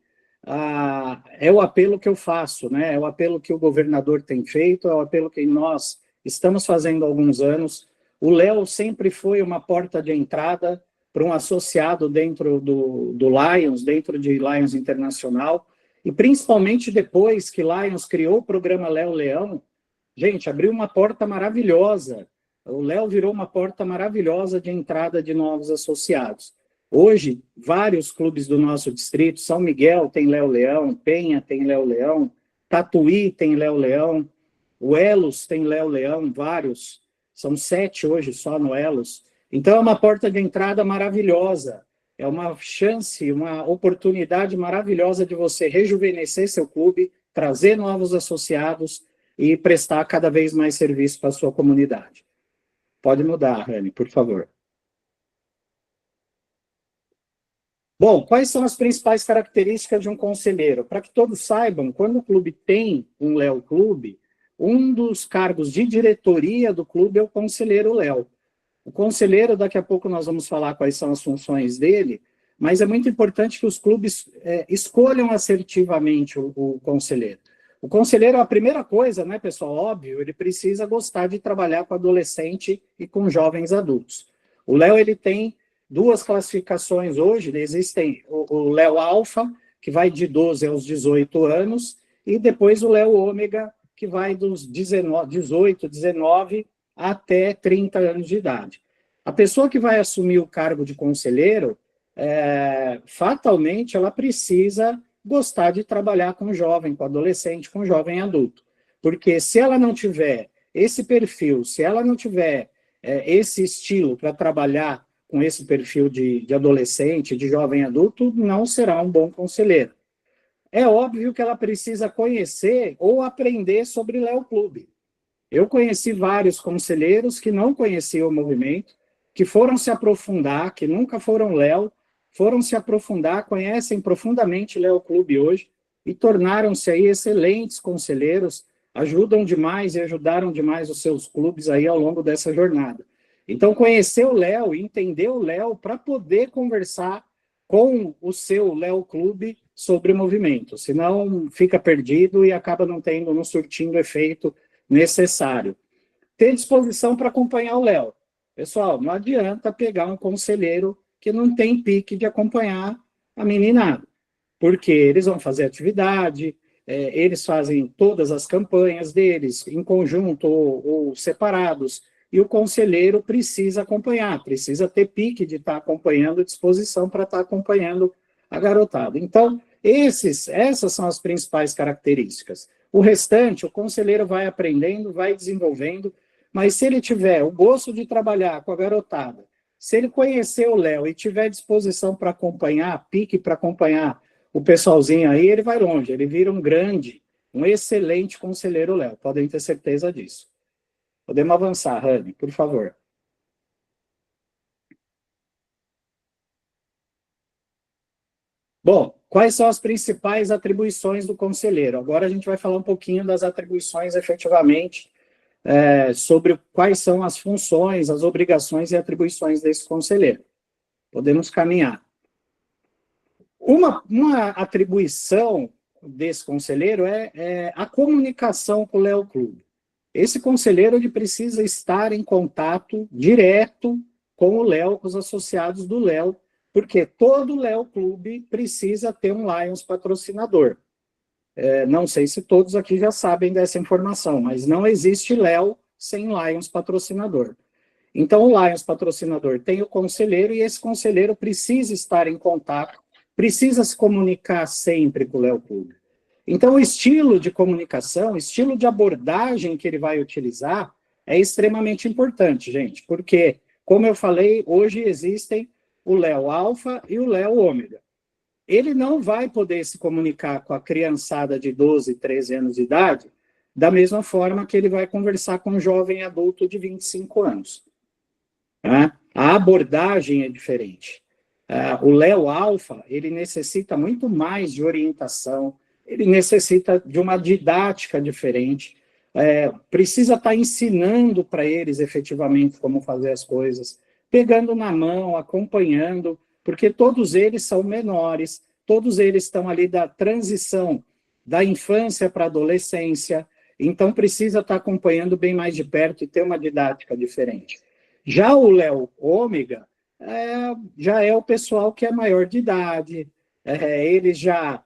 é o apelo que eu faço, né? É o apelo que o governador tem feito, é o apelo que nós estamos fazendo há alguns anos. O Léo sempre foi uma porta de entrada para um associado dentro do Lions, dentro de Lions Internacional, e principalmente depois que Lions criou o programa Léo Leão, gente, abriu uma porta maravilhosa. O Léo virou uma porta maravilhosa de entrada de novos associados. Hoje, vários clubes do nosso distrito, São Miguel tem Léo Leão, Penha tem Léo Leão, Tatuí tem Léo Leão, o Elos tem Léo Leão, vários, são 7 hoje só no Elos. Então, é uma porta de entrada maravilhosa, é uma chance, uma oportunidade maravilhosa de você rejuvenescer seu clube, trazer novos associados e prestar cada vez mais serviço para a sua comunidade. Pode mudar, Rani, por favor. Bom, quais são as principais características de um conselheiro? Para que todos saibam, quando o clube tem um Léo Clube, um dos cargos de diretoria do clube é o conselheiro Léo. O conselheiro, daqui a pouco nós vamos falar quais são as funções dele, mas é muito importante que os clubes escolham assertivamente o conselheiro. O conselheiro, a primeira coisa, né, pessoal, óbvio, ele precisa gostar de trabalhar com adolescente e com jovens adultos. O Léo, ele tem duas classificações hoje, existem o Léo Alfa, que vai de 12 aos 18 anos, e depois o Léo Ômega, que vai dos 18, 19 até 30 anos de idade. A pessoa que vai assumir o cargo de conselheiro, fatalmente, ela precisa gostar de trabalhar com jovem, com adolescente, com jovem adulto. Porque se ela não tiver esse perfil, se ela não tiver esse estilo para trabalhar com esse perfil de adolescente, de jovem adulto, não será um bom conselheiro. É óbvio que ela precisa conhecer ou aprender sobre Léo Clube. Eu conheci vários conselheiros que não conheciam o movimento, que foram se aprofundar, que nunca foram Léo, foram se aprofundar, conhecem profundamente Léo Clube hoje e tornaram-se aí excelentes conselheiros, ajudam demais e ajudaram demais os seus clubes aí ao longo dessa jornada. Então, conhecer o Léo e entender o Léo para poder conversar com o seu Léo Clube sobre o movimento, senão fica perdido e acaba não surtindo efeito necessário. Ter disposição para acompanhar o Léo. Pessoal, não adianta pegar um conselheiro que não tem pique de acompanhar a meninada, porque eles vão fazer atividade, eles fazem todas as campanhas deles, em conjunto ou separados, e o conselheiro precisa acompanhar, precisa ter pique de estar acompanhando, disposição para estar acompanhando a garotada. Então, essas são as principais características. O restante, o conselheiro vai aprendendo, vai desenvolvendo, mas se ele tiver o gosto de trabalhar com a garotada, se ele conhecer o Léo e tiver disposição para acompanhar, pique para acompanhar o pessoalzinho aí, ele vai longe, ele vira um excelente conselheiro Léo, podem ter certeza disso. Podemos avançar, Rani, por favor. Bom, quais são as principais atribuições do conselheiro? Agora a gente vai falar um pouquinho das atribuições efetivamente, sobre quais são as funções, as obrigações e atribuições desse conselheiro. Podemos caminhar. Uma atribuição desse conselheiro é a comunicação com o Léo Clube. Esse conselheiro ele precisa estar em contato direto com o Léo, com os associados do Léo, porque todo Léo Clube precisa ter um Lions patrocinador. Não sei se todos aqui já sabem dessa informação, mas não existe Léo sem Lions patrocinador. Então, o Lions patrocinador tem o conselheiro e esse conselheiro precisa estar em contato, precisa se comunicar sempre com o Léo Clube. Então, o estilo de comunicação, o estilo de abordagem que ele vai utilizar é extremamente importante, gente, porque, como eu falei, hoje existem o Léo Alfa e o Léo Ômega. Ele não vai poder se comunicar com a criançada de 12, 13 anos de idade da mesma forma que ele vai conversar com um jovem adulto de 25 anos. Tá? A abordagem é diferente. O Léo Alfa, ele necessita muito mais de orientação, ele necessita de uma didática diferente, precisa estar ensinando para eles efetivamente como fazer as coisas, pegando na mão, acompanhando, porque todos eles são menores, todos eles estão ali da transição da infância para a adolescência, então precisa estar acompanhando bem mais de perto e ter uma didática diferente. Já o Léo Ômega, já é o pessoal que é maior de idade, eles já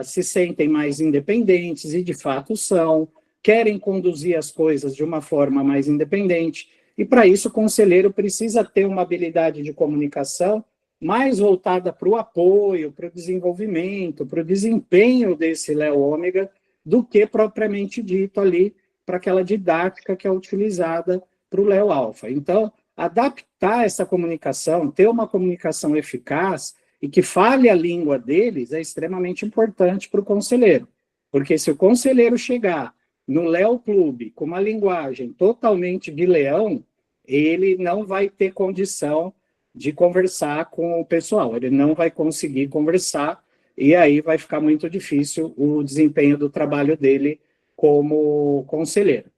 se sentem mais independentes, e de fato são, querem conduzir as coisas de uma forma mais independente, e para isso o conselheiro precisa ter uma habilidade de comunicação mais voltada para o apoio, para o desenvolvimento, para o desempenho desse Léo Ômega, do que propriamente dito ali para aquela didática que é utilizada para o Léo Alfa. Então, adaptar essa comunicação, ter uma comunicação eficaz e que fale a língua deles é extremamente importante para o conselheiro. Porque se o conselheiro chegar no Léo Clube com uma linguagem totalmente de leão, ele não vai ter condição de conversar com o pessoal. Ele não vai conseguir conversar e aí vai ficar muito difícil o desempenho do trabalho dele como conselheiro.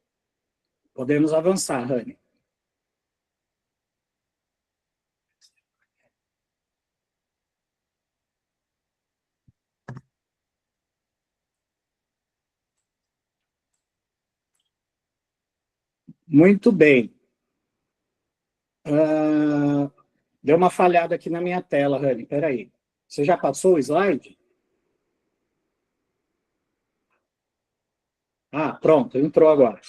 Podemos avançar, Rani. Muito bem. Deu uma falhada aqui na minha tela, Rani. Espera aí. Você já passou o slide? Ah, pronto, entrou agora.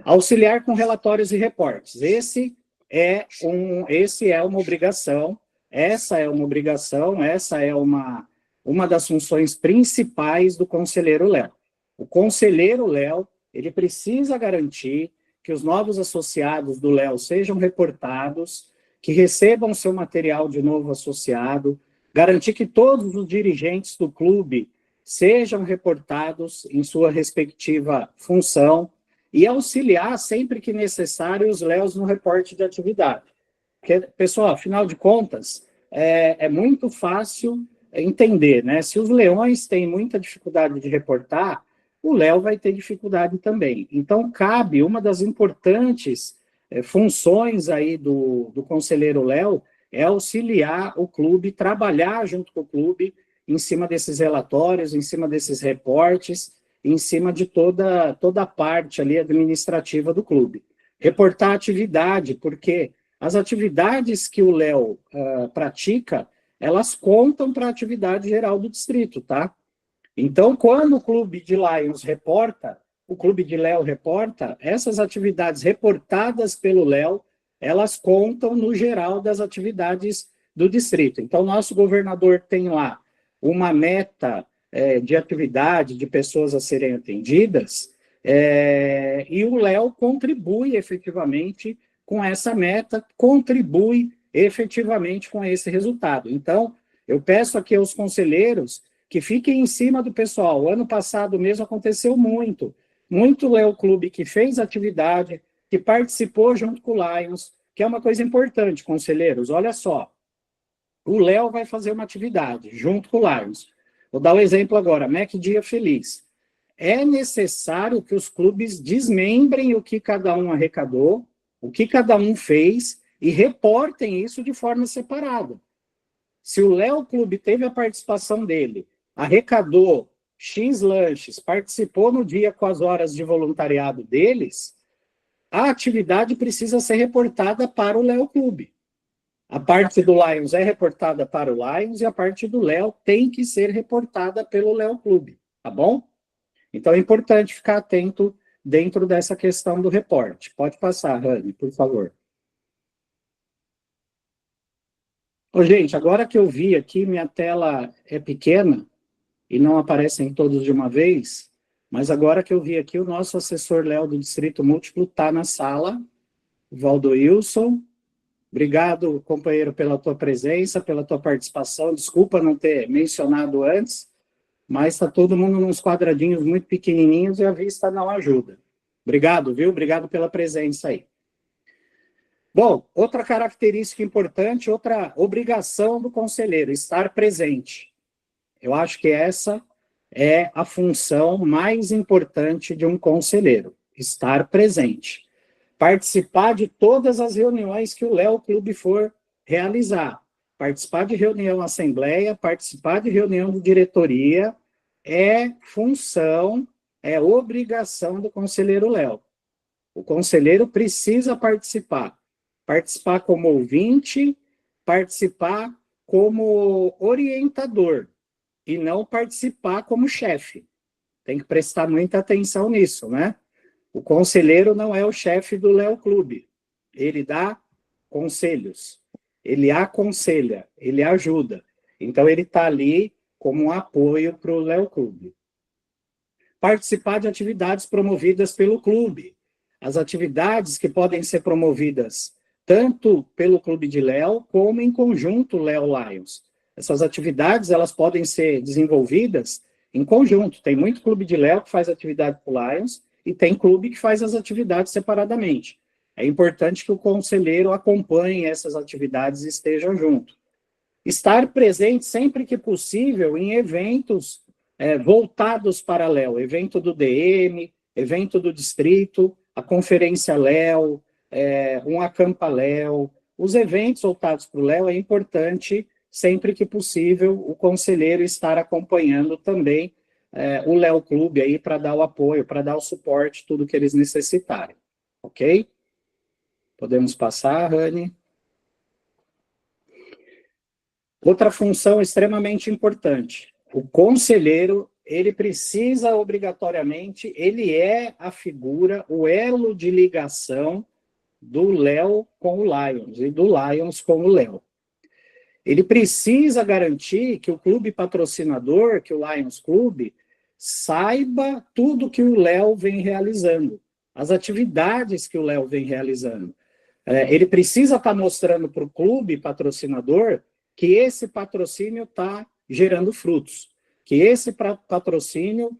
Auxiliar com relatórios e reportes. Esse é uma obrigação, essa é uma das funções principais do conselheiro Léo. O conselheiro Léo, ele precisa garantir que os novos associados do Léo sejam reportados, que recebam seu material de novo associado, garantir que todos os dirigentes do clube sejam reportados em sua respectiva função e auxiliar sempre que necessário os Léos no reporte de atividade. Porque, pessoal, afinal de contas, é muito fácil entender, né? Se os leões têm muita dificuldade de reportar, o Léo vai ter dificuldade também. Então, cabe uma das importantes funções aí do conselheiro Léo é auxiliar o clube, trabalhar junto com o clube em cima desses relatórios, em cima desses reportes, em cima de toda a parte ali administrativa do clube. Reportar a atividade, porque as atividades que o Léo pratica, elas contam para a atividade geral do distrito, tá? Então, quando o clube de Lions reporta, o clube de Léo reporta, essas atividades reportadas pelo Léo, elas contam no geral das atividades do distrito. Então, nosso governador tem lá uma meta de atividade, de pessoas a serem atendidas, e o Léo contribui efetivamente com essa meta, contribui efetivamente com esse resultado. Então, eu peço aqui aos conselheiros que fiquem em cima do pessoal. O ano passado mesmo aconteceu muito Léo Clube que fez atividade, que participou junto com o Lions, que é uma coisa importante, conselheiros, olha só, o Léo vai fazer uma atividade junto com o Lions. Vou dar um exemplo agora, Mac Dia Feliz. É necessário que os clubes desmembrem o que cada um arrecadou, o que cada um fez, e reportem isso de forma separada. Se o Léo Clube teve a participação dele, arrecadou X lanches, participou no dia com as horas de voluntariado deles, a atividade precisa ser reportada para o Léo Clube. A parte do Lions é reportada para o Lions e a parte do Léo tem que ser reportada pelo Léo Clube, tá bom? Então é importante ficar atento dentro dessa questão do reporte. Pode passar, Rani, por favor. Ô, gente, agora que eu vi aqui, minha tela é pequena e não aparecem todos de uma vez, mas agora que eu vi aqui, o nosso assessor Léo do Distrito Múltiplo está na sala, Valdoilson. Obrigado, companheiro, pela tua presença, pela tua participação. Desculpa não ter mencionado antes, mas está todo mundo nos quadradinhos muito pequenininhos e a vista não ajuda. Obrigado, viu? Obrigado pela presença aí. Bom, outra característica importante, outra obrigação do conselheiro, estar presente. Eu acho que essa é a função mais importante de um conselheiro, estar presente. Participar de todas as reuniões que o Léo Clube for realizar. Participar de reunião assembleia, participar de reunião de diretoria, é função, é obrigação do conselheiro Léo. O conselheiro precisa participar. Participar como ouvinte, participar como orientador, e não participar como chefe. Tem que prestar muita atenção nisso, né? O conselheiro não é o chefe do Léo Clube. Ele dá conselhos, ele aconselha, ele ajuda. Então, ele está ali como um apoio para o Léo Clube. Participar de atividades promovidas pelo clube. As atividades que podem ser promovidas tanto pelo Clube de Léo, como em conjunto Léo Lions. Essas atividades, elas podem ser desenvolvidas em conjunto. Tem muito Clube de Léo que faz atividade com o Lions, e tem clube que faz as atividades separadamente. é importante que o conselheiro acompanhe essas atividades e esteja junto. Estar presente sempre que possível em eventos voltados para Léo, evento do DM, evento do distrito, a conferência Léo, um acampa Léo, os eventos voltados para o Léo é importante, sempre que possível, o conselheiro estar acompanhando também o Léo Clube aí para dar o apoio, para dar o suporte, tudo que eles necessitarem, ok? Podemos passar, Rani. Outra função extremamente importante, o conselheiro, ele precisa obrigatoriamente, ele é a figura, o elo de ligação do Léo com o Lions e do Lions com o Léo. Ele precisa garantir que o clube patrocinador, que o Lions Clube, saiba tudo que o Léo vem realizando, as atividades que o Léo vem realizando. Ele precisa estar mostrando para o clube patrocinador que esse patrocínio está gerando frutos, que esse patrocínio,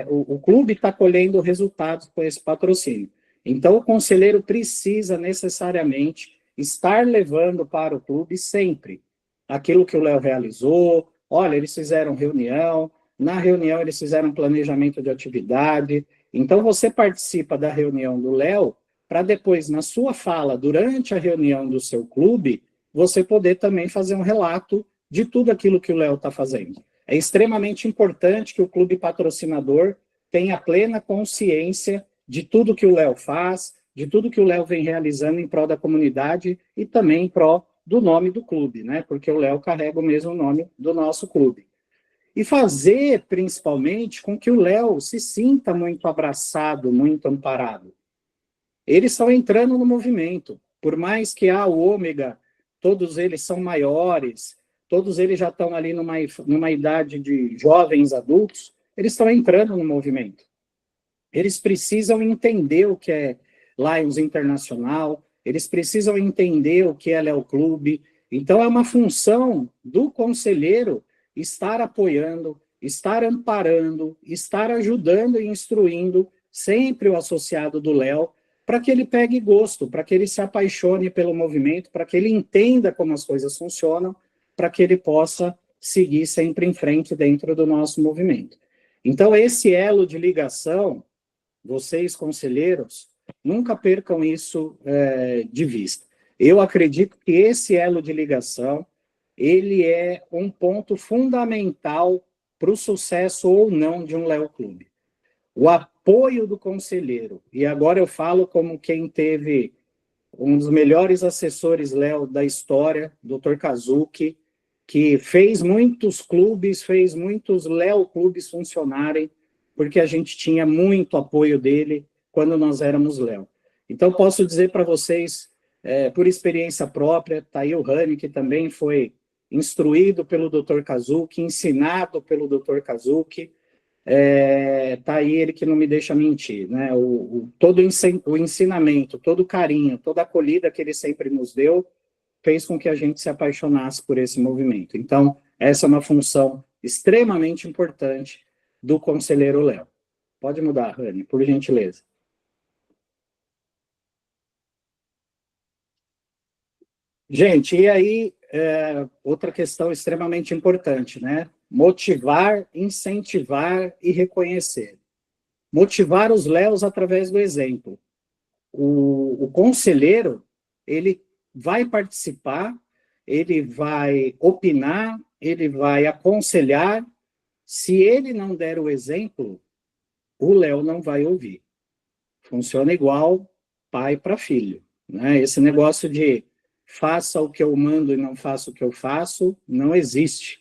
o clube está colhendo resultados com esse patrocínio. Então, o conselheiro precisa necessariamente estar levando para o clube sempre aquilo que o Léo realizou. Olha, eles fizeram reunião, na reunião eles fizeram planejamento de atividade. Então, você participa da reunião do Léo para depois, na sua fala, durante a reunião do seu clube, você poder também fazer um relato de tudo aquilo que o Léo está fazendo. É extremamente importante que o clube patrocinador tenha plena consciência de tudo que o Léo faz, de tudo que o Léo vem realizando em prol da comunidade e também em prol do nome do clube, né? Porque o Léo carrega o mesmo nome do nosso clube. E fazer, principalmente, com que o Léo se sinta muito abraçado, muito amparado. Eles estão entrando no movimento. Por mais que o Ômega, todos eles são maiores, todos eles já estão ali numa idade de jovens adultos, eles estão entrando no movimento. Eles precisam entender o que é Lions Internacional, eles precisam entender o que é Léo Clube. Então, é uma função do conselheiro estar apoiando, estar amparando, estar ajudando e instruindo sempre o associado do Léo, para que ele pegue gosto, para que ele se apaixone pelo movimento, para que ele entenda como as coisas funcionam, para que ele possa seguir sempre em frente dentro do nosso movimento. Então, esse elo de ligação, vocês, conselheiros, nunca percam isso de vista. Eu acredito que esse elo de ligação, ele é um ponto fundamental para o sucesso ou não de um Léo Clube. O apoio do conselheiro, e agora eu falo como quem teve um dos melhores assessores Léo da história, Dr. Kazuki, que fez muitos clubes, fez muitos Léo Clubes funcionarem, porque a gente tinha muito apoio dele quando nós éramos Léo. Então, posso dizer para vocês, por experiência própria, está aí o Rani, que também foi instruído pelo Dr. Kazuki, ensinado pelo Dr. Kazuki, tá aí ele que não me deixa mentir, né? Todo o ensinamento, todo o carinho, toda a acolhida que ele sempre nos deu, fez com que a gente se apaixonasse por esse movimento. Então, essa é uma função extremamente importante do conselheiro Léo. Pode mudar, Rani, por gentileza. Gente, e aí, outra questão extremamente importante, né? Motivar, incentivar e reconhecer. Motivar os Léos através do exemplo. O conselheiro, ele vai participar, ele vai opinar, ele vai aconselhar. Se ele não der o exemplo, o Léo não vai ouvir. Funciona igual pai para filho, né? Esse negócio de faça o que eu mando e não faça o que eu faço, não existe.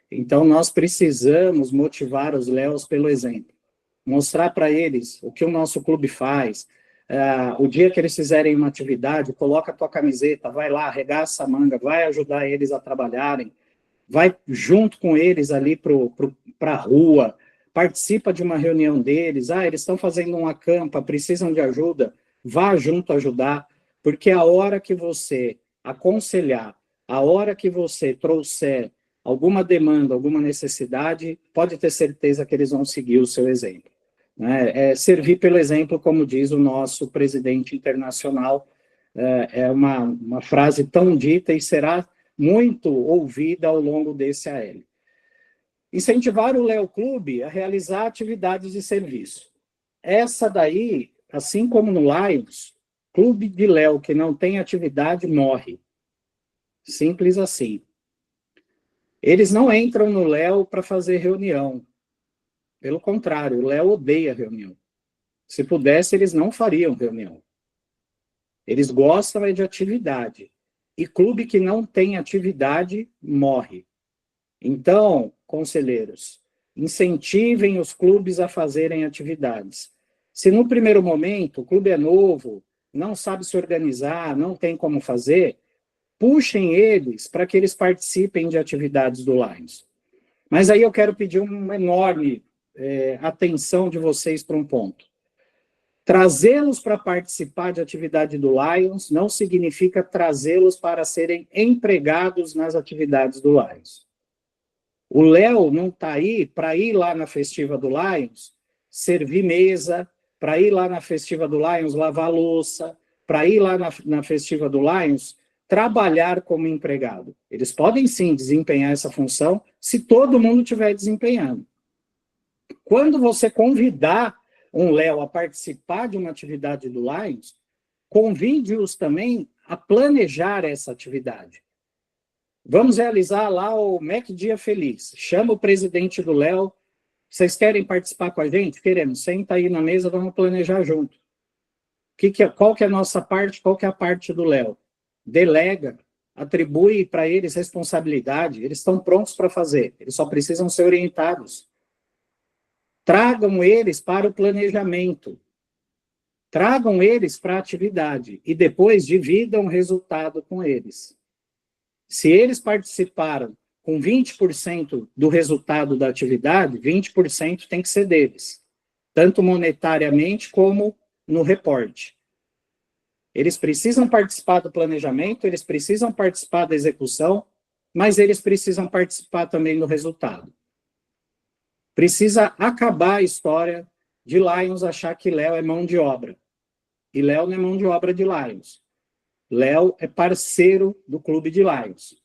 Então, nós precisamos motivar os Léos pelo exemplo. Mostrar para eles o que o nosso clube faz. O dia que eles fizerem uma atividade, coloca a tua camiseta, vai lá, arregaça a manga, vai ajudar eles a trabalharem, vai junto com eles ali para a rua, participa de uma reunião deles, eles estão fazendo um acampa, precisam de ajuda, vá junto ajudar, porque a hora que você aconselhar, a hora que você trouxer alguma demanda, alguma necessidade, pode ter certeza que eles vão seguir o seu exemplo. né? Servir pelo exemplo, como diz o nosso presidente internacional, é uma frase tão dita e será muito ouvida ao longo desse AL. Incentivar o Leo Clube a realizar atividades de serviço. Essa daí, assim como no Lions, clube de Leo que não tem atividade morre. Simples assim. Eles não entram no Leo para fazer reunião. Pelo contrário, o Leo odeia reunião. Se pudesse, eles não fariam reunião. Eles gostam de atividade. E clube que não tem atividade morre. Então, conselheiros, incentivem os clubes a fazerem atividades. Se no primeiro momento o clube é novo, não sabe se organizar, não tem como fazer, puxem eles para que eles participem de atividades do Lions. Mas aí eu quero pedir uma enorme atenção de vocês para um ponto. Trazê-los para participar de atividade do Lions não significa trazê-los para serem empregados nas atividades do Lions. O Léo não está aí para ir lá na festiva do Lions, servir mesa, para ir lá na festiva do Lions, lavar louça, para ir lá na festiva do Lions, trabalhar como empregado. Eles podem sim desempenhar essa função se todo mundo estiver desempenhando. Quando você convidar um Léo a participar de uma atividade do Lions, convide-os também a planejar essa atividade. Vamos realizar lá o Mac Dia Feliz. Chama o presidente do Léo. Vocês querem participar com a gente? Queremos. Senta aí na mesa, vamos planejar junto. Qual que é a nossa parte? Qual que é a parte do Léo? Delega, atribui para eles responsabilidade. Eles estão prontos para fazer. Eles só precisam ser orientados. Tragam eles para o planejamento. Tragam eles para a atividade. E depois dividam o resultado com eles. Se eles participaram com 20% do resultado da atividade, 20% tem que ser deles, tanto monetariamente como no reporte. Eles precisam participar do planejamento, eles precisam participar da execução, mas eles precisam participar também do resultado. Precisa acabar a história de Lions achar que Léo é mão de obra. E Léo não é mão de obra de Lions. Léo é parceiro do clube de Lions.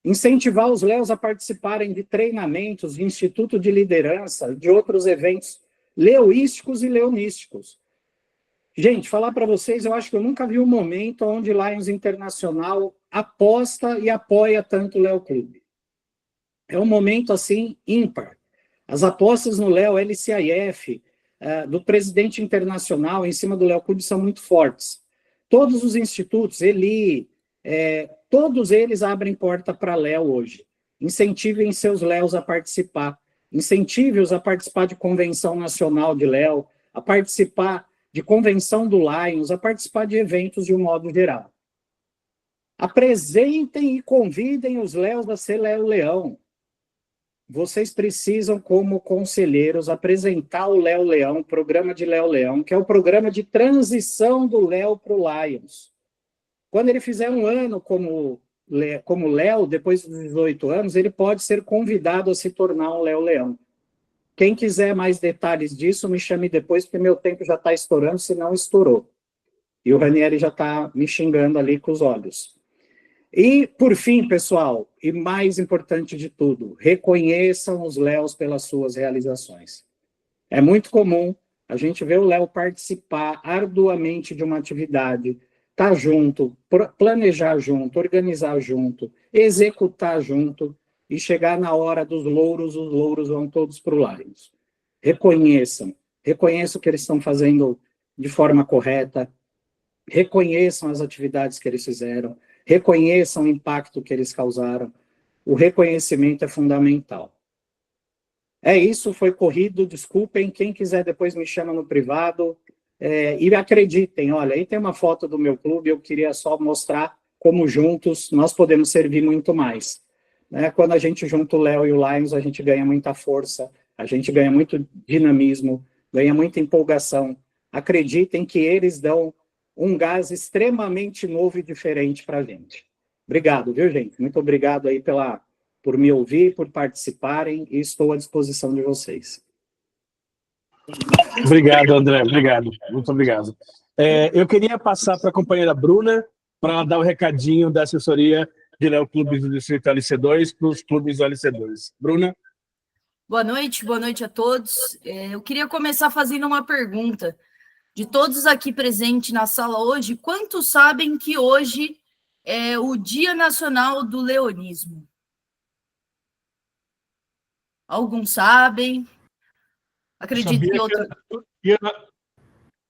Incentivar os Léos a participarem de treinamentos de instituto de liderança, de outros eventos leoísticos e leonísticos. Gente, falar para vocês, eu acho que eu nunca vi um momento onde Lions Internacional aposta e apoia tanto o Léo Clube. É um momento, assim, ímpar. As apostas no Léo, LCIF, do presidente internacional em cima do Léo Clube são muito fortes. Todos os institutos, todos eles abrem porta para Léo hoje. Incentivem seus Léos a participar. Incentive-os a participar de convenção nacional de Léo, a participar de convenção do Lions, a participar de eventos de um modo geral. Apresentem e convidem os Léos a ser Léo Leão. Vocês precisam, como conselheiros, apresentar o Léo Leão, o programa de Léo Leão, que é o programa de transição do Léo para o Lions. Quando ele fizer um ano como Léo, depois dos 18 anos, ele pode ser convidado a se tornar um Léo Leão. Quem quiser mais detalhes disso, me chame depois, porque meu tempo já está estourando, se não estourou. E o Ranieri já está me xingando ali com os olhos. E, por fim, pessoal, e mais importante de tudo, reconheçam os Léos pelas suas realizações. É muito comum a gente ver o Léo participar arduamente de uma atividade, estar junto, planejar junto, organizar junto, executar junto, e chegar na hora dos louros, os louros vão todos para o Lions. Reconheçam o que eles estão fazendo de forma correta, reconheçam as atividades que eles fizeram, reconheçam o impacto que eles causaram. O reconhecimento é fundamental. É isso, foi corrido, desculpem, quem quiser depois me chama no privado, e acreditem, olha, aí tem uma foto do meu clube, eu queria só mostrar como juntos nós podemos servir muito mais. Quando a gente junta o Léo e o Lions, a gente ganha muita força, a gente ganha muito dinamismo, ganha muita empolgação. Acreditem que eles dão um gás extremamente novo e diferente para a gente. Obrigado, viu, gente? Muito obrigado aí por me ouvir, por participarem, e estou à disposição de vocês. Obrigado, André. Obrigado. Muito obrigado. Eu queria passar para a companheira Bruna para dar o recadinho da assessoria de Léo Clubes do Distrito LC2 para os clubes do LC2. Bruna? Boa noite a todos. Eu queria começar fazendo uma pergunta. De todos aqui presentes na sala hoje, quantos sabem que hoje é o Dia Nacional do Leonismo? Alguns sabem? Acredito que outros... Dia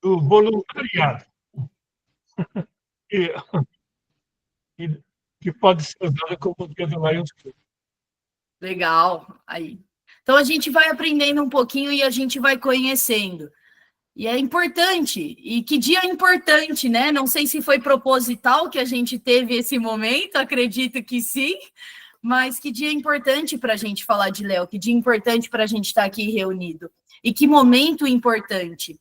do voluntariado. Que pode ser usado como Dia do Lions Club. Legal. Aí. Então, a gente vai aprendendo um pouquinho e a gente vai conhecendo. E é importante. E que dia importante, né? Não sei se foi proposital que a gente teve esse momento, acredito que sim. Mas que dia importante para a gente falar de Léo, que dia importante para a gente estar aqui reunido. E que momento importante.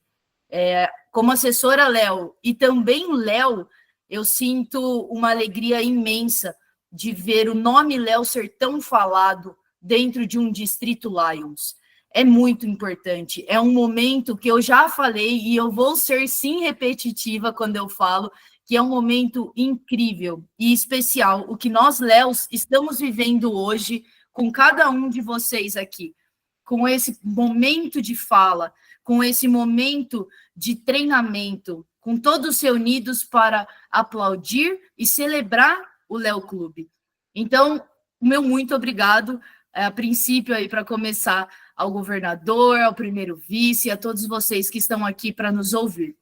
Como assessora Léo e também Léo, eu sinto uma alegria imensa de ver o nome Léo ser tão falado dentro de um distrito Lions. É muito importante, é um momento que eu já falei e eu vou ser sim repetitiva quando eu falo que é um momento incrível e especial, o que nós Léos estamos vivendo hoje com cada um de vocês aqui, com esse momento de fala, com esse momento de treinamento, com todos reunidos para aplaudir e celebrar o Léo Clube. Então, meu muito obrigado, a princípio aí para começar, ao governador, ao primeiro vice, a todos vocês que estão aqui para nos ouvir.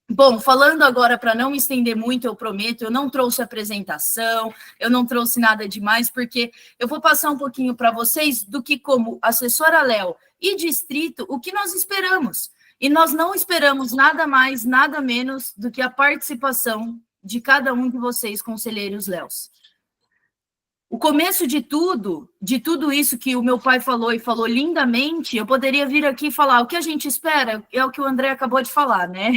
Bom, falando agora, para não me estender muito, eu prometo, eu não trouxe apresentação, eu não trouxe nada demais, porque eu vou passar um pouquinho para vocês do que, como assessora Léo e distrito, o que nós esperamos. E nós não esperamos nada mais, nada menos do que a participação de cada um de vocês, conselheiros Léos. O começo de tudo isso que o meu pai falou e falou lindamente, eu poderia vir aqui e falar o que a gente espera, é o que o André acabou de falar, né?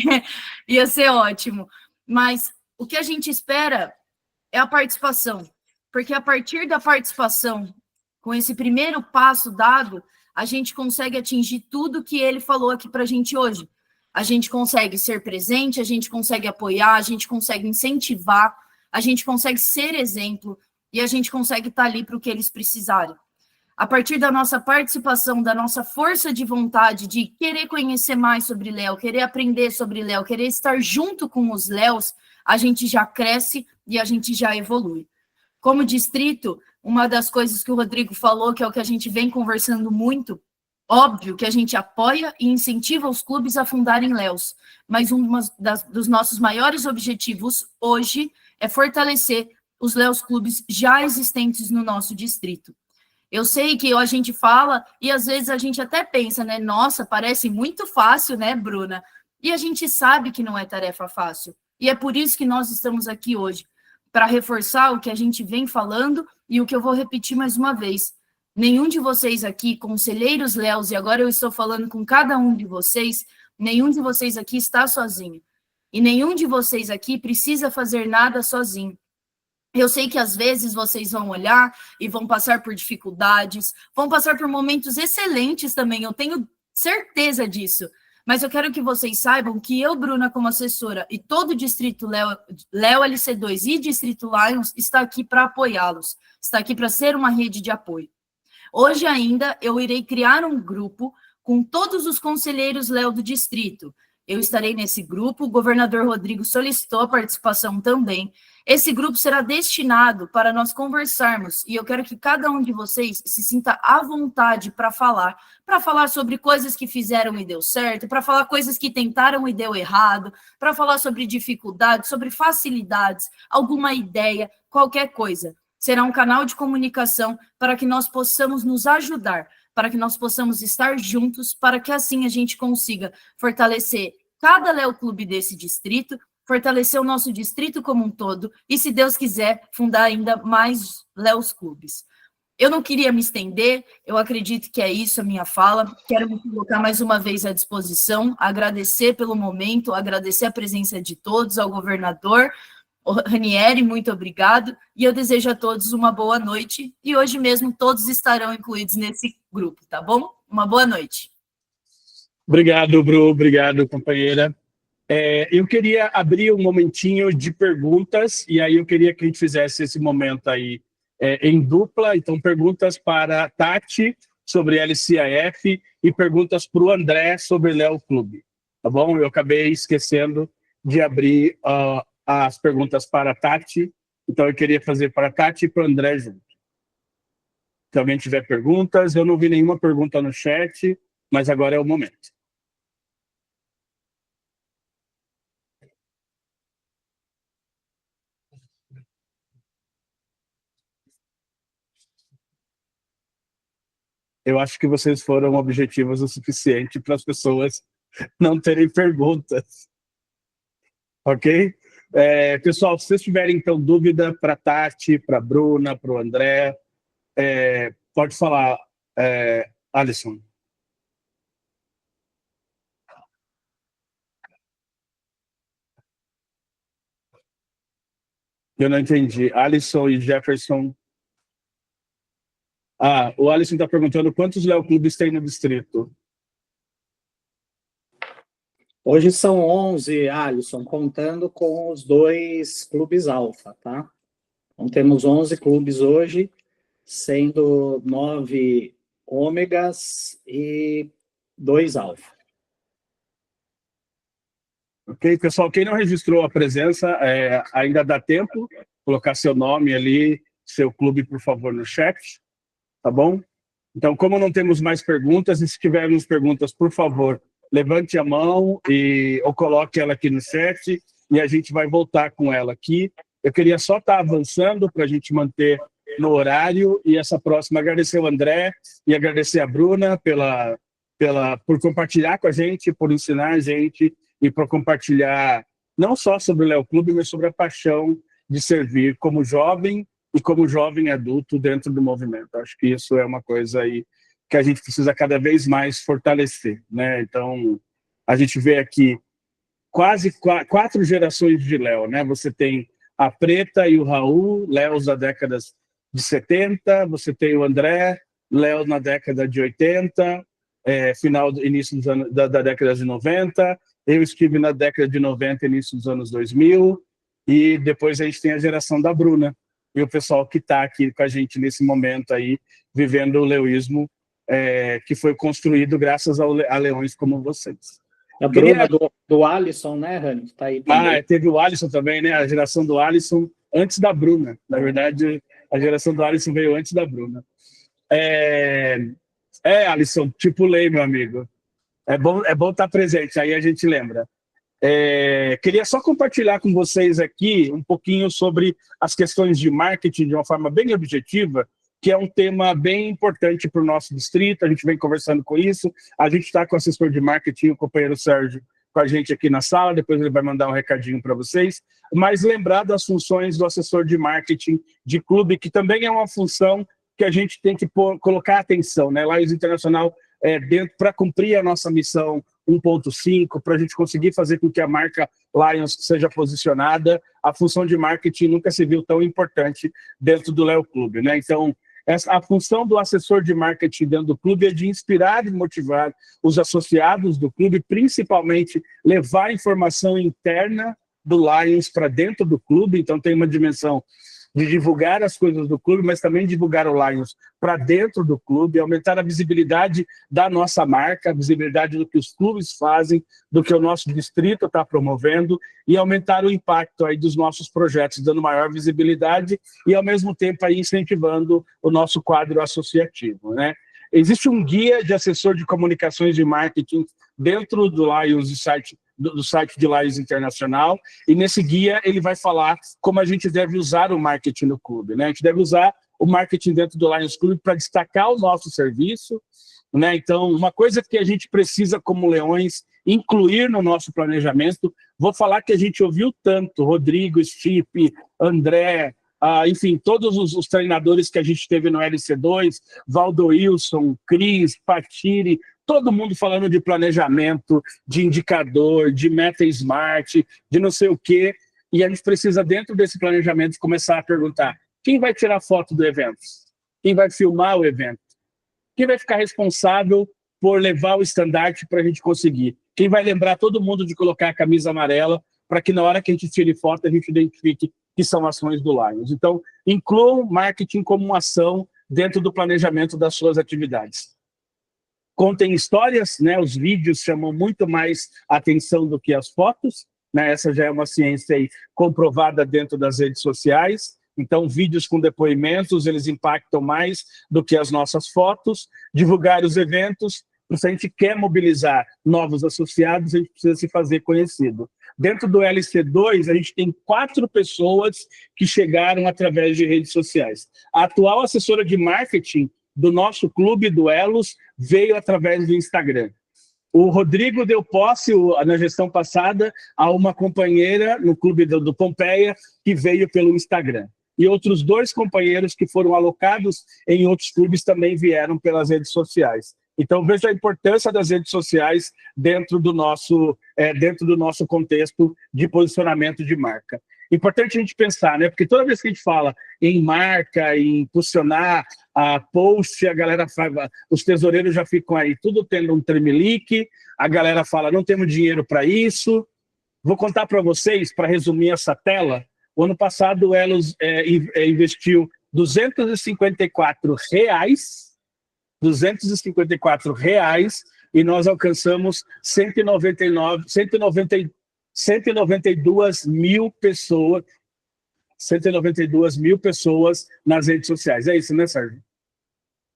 Ia ser ótimo. Mas o que a gente espera é a participação, porque a partir da participação, com esse primeiro passo dado, a gente consegue atingir tudo que ele falou aqui para a gente hoje. A gente consegue ser presente, a gente consegue apoiar, a gente consegue incentivar, a gente consegue ser exemplo, e a gente consegue estar ali para o que eles precisarem. A partir da nossa participação, da nossa força de vontade de querer conhecer mais sobre Léo, querer aprender sobre Léo, querer estar junto com os Léos, a gente já cresce e a gente já evolui. Como distrito, uma das coisas que o Rodrigo falou, que é o que a gente vem conversando muito, óbvio que a gente apoia e incentiva os clubes a fundarem Léos, mas dos nossos maiores objetivos hoje é fortalecer os Léos Clubes já existentes no nosso distrito. Eu sei que a gente fala e às vezes a gente até pensa, né? Nossa, parece muito fácil, né, Bruna? E a gente sabe que não é tarefa fácil. E é por isso que nós estamos aqui hoje, para reforçar o que a gente vem falando e o que eu vou repetir mais uma vez. Nenhum de vocês aqui, conselheiros Léos, e agora eu estou falando com cada um de vocês, nenhum de vocês aqui está sozinho. E nenhum de vocês aqui precisa fazer nada sozinho. Eu sei que às vezes vocês vão olhar e vão passar por dificuldades, vão passar por momentos excelentes também, eu tenho certeza disso. Mas eu quero que vocês saibam que eu, Bruna, como assessora, e todo o Distrito Léo LC2 e Distrito Lions está aqui para apoiá-los, está aqui para ser uma rede de apoio. Hoje ainda eu irei criar um grupo com todos os conselheiros Léo do Distrito. Eu estarei nesse grupo, o governador Rodrigo solicitou a participação também. Esse grupo será destinado para nós conversarmos, e eu quero que cada um de vocês se sinta à vontade para falar sobre coisas que fizeram e deu certo, para falar coisas que tentaram e deu errado, para falar sobre dificuldades, sobre facilidades, alguma ideia, qualquer coisa. Será um canal de comunicação para que nós possamos nos ajudar, para que nós possamos estar juntos, para que assim a gente consiga fortalecer cada Léo Clube desse distrito, fortalecer o nosso distrito como um todo, e, se Deus quiser, fundar ainda mais Léos Clubes. Eu não queria me estender, eu acredito que é isso a minha fala, quero me colocar mais uma vez à disposição, agradecer pelo momento, agradecer a presença de todos, ao governador, Ranieri, muito obrigado, e eu desejo a todos uma boa noite, e hoje mesmo todos estarão incluídos nesse grupo, tá bom? Uma boa noite. Obrigado, Bru. Obrigado, companheira. Eu queria abrir um momentinho de perguntas, e aí eu queria que a gente fizesse esse momento aí em dupla. Então, perguntas para a Tati sobre LCAF e perguntas para o André sobre Léo Clube. Tá bom? Eu acabei esquecendo de abrir as perguntas para a Tati, então eu queria fazer para a Tati e para o André junto. Se alguém tiver perguntas, eu não vi nenhuma pergunta no chat, mas agora é o momento. Eu acho que vocês foram objetivos o suficiente para as pessoas não terem perguntas. Ok? Pessoal, se vocês tiverem, então, dúvida para a Tati, para a Bruna, para o André, pode falar, Alisson. Eu não entendi. Alisson e Jefferson. O Alisson está perguntando quantos Léo Clubes tem no distrito. Hoje são 11, Alisson, contando com os 2 clubes alfa, tá? Então, temos 11 clubes hoje, sendo 9 ômegas e 2 alfa. Ok, pessoal, quem não registrou a presença, ainda dá tempo, colocar seu nome ali, seu clube, por favor, no chat, tá bom? Então, como não temos mais perguntas, e se tivermos perguntas, por favor, levante a mão ou coloque ela aqui no chat e a gente vai voltar com ela aqui. Eu queria só estar avançando para a gente manter no horário e essa próxima, agradecer o André e agradecer a Bruna por compartilhar com a gente, por ensinar a gente e por compartilhar não só sobre o Léo Clube, mas sobre a paixão de servir como jovem e como jovem adulto dentro do movimento. Acho que isso é uma coisa aí que a gente precisa cada vez mais fortalecer, né? Então, a gente vê aqui quase 4 gerações de Léo, né? Você tem a Preta e o Raul, Léos da década de 70, você tem o André, Léo na década de 80, início dos anos, da década de 90, eu estive na década de 90, início dos anos 2000, e depois a gente tem a geração da Bruna, e o pessoal que está aqui com a gente nesse momento aí, vivendo o leoísmo, que foi construído graças a leões como vocês. A Bruna do Alisson, né, Rani? Tá aí também. Teve o Alisson também, né? A geração do Alisson antes da Bruna. Na verdade, a geração do Alisson veio antes da Bruna. Alisson, te pulei, meu amigo. É bom estar presente, aí a gente lembra. Queria só compartilhar com vocês aqui um pouquinho sobre as questões de marketing de uma forma bem objetiva, que é um tema bem importante para o nosso distrito. A gente vem conversando com isso. A gente está com o assessor de marketing, o companheiro Sérgio, com a gente aqui na sala. Depois ele vai mandar um recadinho para vocês. Mas lembrar das funções do assessor de marketing de clube, que também é uma função que a gente tem que colocar atenção, né? Lions Internacional dentro para cumprir a nossa missão 1.5, para a gente conseguir fazer com que a marca Lions seja posicionada, a função de marketing nunca se viu tão importante dentro do Léo Clube, né? Então, a função do assessor de marketing dentro do clube é de inspirar e motivar os associados do clube, principalmente levar informação interna do Lions para dentro do clube. Então, tem uma dimensão de divulgar as coisas do clube, mas também divulgar o Lions para dentro do clube, aumentar a visibilidade da nossa marca, a visibilidade do que os clubes fazem, do que o nosso distrito está promovendo, e aumentar o impacto aí dos nossos projetos, dando maior visibilidade e, ao mesmo tempo, aí incentivando o nosso quadro associativo, né? Existe um guia de assessor de comunicações de marketing dentro do Lions, do site de Lions Internacional, e nesse guia ele vai falar como a gente deve usar o marketing no clube, né? A gente deve usar o marketing dentro do Lions Clube para destacar o nosso serviço, né? Então, uma coisa que a gente precisa como leões incluir no nosso planejamento, vou falar que a gente ouviu tanto, Rodrigo, Stipe, André, enfim, todos os treinadores que a gente teve no LC2, Valdo Wilson, Cris, Patiri, todo mundo falando de planejamento, de indicador, de meta smart, de não sei o quê, e a gente precisa, dentro desse planejamento, começar a perguntar: quem vai tirar foto do evento? Quem vai filmar o evento? Quem vai ficar responsável levar o estandarte para a gente conseguir. Quem vai lembrar todo mundo de colocar a camisa amarela para que na hora que a gente tire foto, a gente identifique que são ações do Lions. Então, incluam marketing como uma ação dentro do planejamento das suas atividades. Contem histórias, né? Os vídeos chamam muito mais atenção do que as fotos, né? Essa já é uma ciência aí comprovada dentro das redes sociais. Então, vídeos com depoimentos, eles impactam mais do que as nossas fotos. Divulgar os eventos, se a gente quer mobilizar novos associados, a gente precisa se fazer conhecido. Dentro do LC2, a gente tem 4 pessoas que chegaram através de redes sociais. A atual assessora de marketing do nosso clube do Elos veio através do Instagram. O Rodrigo deu posse, na gestão passada, a uma companheira no clube do Pompeia, que veio pelo Instagram. E outros 2 companheiros que foram alocados em outros clubes também vieram pelas redes sociais. Então, veja a importância das redes sociais dentro do nosso contexto de posicionamento de marca. Importante a gente pensar, né? Porque toda vez que a gente fala em marca, em impulsionar a post, a galera fala, os tesoureiros já ficam aí tudo tendo um tremelique, a galera fala, não temos dinheiro para isso. Vou contar para vocês, para resumir essa tela, o ano passado o Elos investiu R$254 e nós alcançamos 192 mil pessoas nas redes sociais. É isso, né, Sérgio?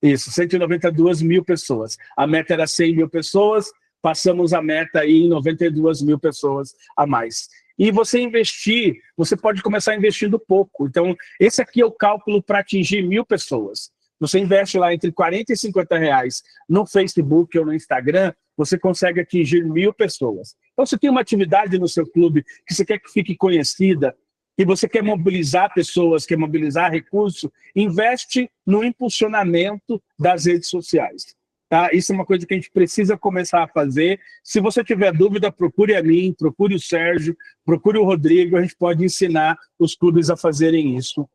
Isso, 192 mil pessoas. A meta era 100 mil pessoas, passamos a meta aí em 92 mil pessoas a mais. E você investir, você pode começar investindo pouco. Então, esse aqui é o cálculo para atingir 1.000 pessoas. Você investe lá entre 40 e 50 reais no Facebook ou no Instagram, você consegue atingir 1.000 pessoas. Então, se tem uma atividade no seu clube que você quer que fique conhecida, e você quer mobilizar pessoas, quer mobilizar recursos, investe no impulsionamento das redes sociais. Tá? Isso é uma coisa que a gente precisa começar a fazer. Se você tiver dúvida, procure a mim, procure o Sérgio, procure o Rodrigo, a gente pode ensinar os clubes a fazerem isso.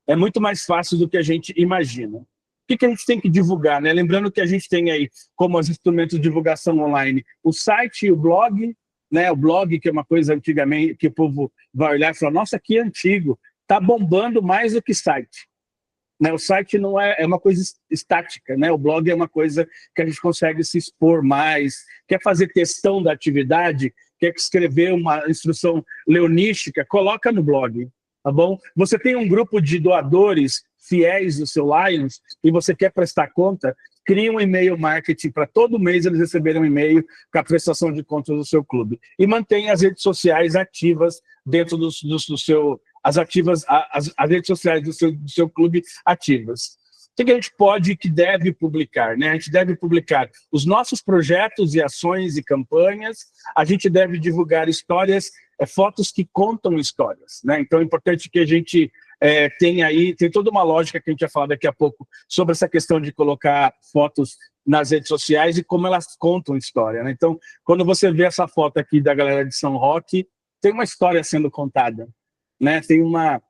É muito mais fácil do que a gente imagina. O que a gente tem que divulgar, né? Lembrando que a gente tem aí, como os instrumentos de divulgação online, o site e o blog, né? O blog, que é uma coisa antigamente, que o povo vai olhar e falar, nossa, que antigo, está bombando mais do que site. Né? O site não é uma coisa estática, né? O blog é uma coisa que a gente consegue se expor mais, quer fazer textão da atividade, quer escrever uma instrução leonística, coloca no blog. Tá bom? Você tem um grupo de doadores fiéis do seu Lions e você quer prestar conta, cria um e-mail marketing para todo mês eles receberem um e-mail com a prestação de contas do seu clube. E mantenha as redes sociais ativas dentro do seu... As redes sociais do seu clube ativas. O que a gente pode e que deve publicar? Né? A gente deve publicar os nossos projetos e ações e campanhas, a gente deve divulgar histórias, fotos que contam histórias. Né? Então é importante que a gente tem toda uma lógica que a gente vai falar daqui a pouco sobre essa questão de colocar fotos nas redes sociais e como elas contam história. Né? Então, quando você vê essa foto aqui da galera de São Roque, tem uma história sendo contada. Né? Tem uma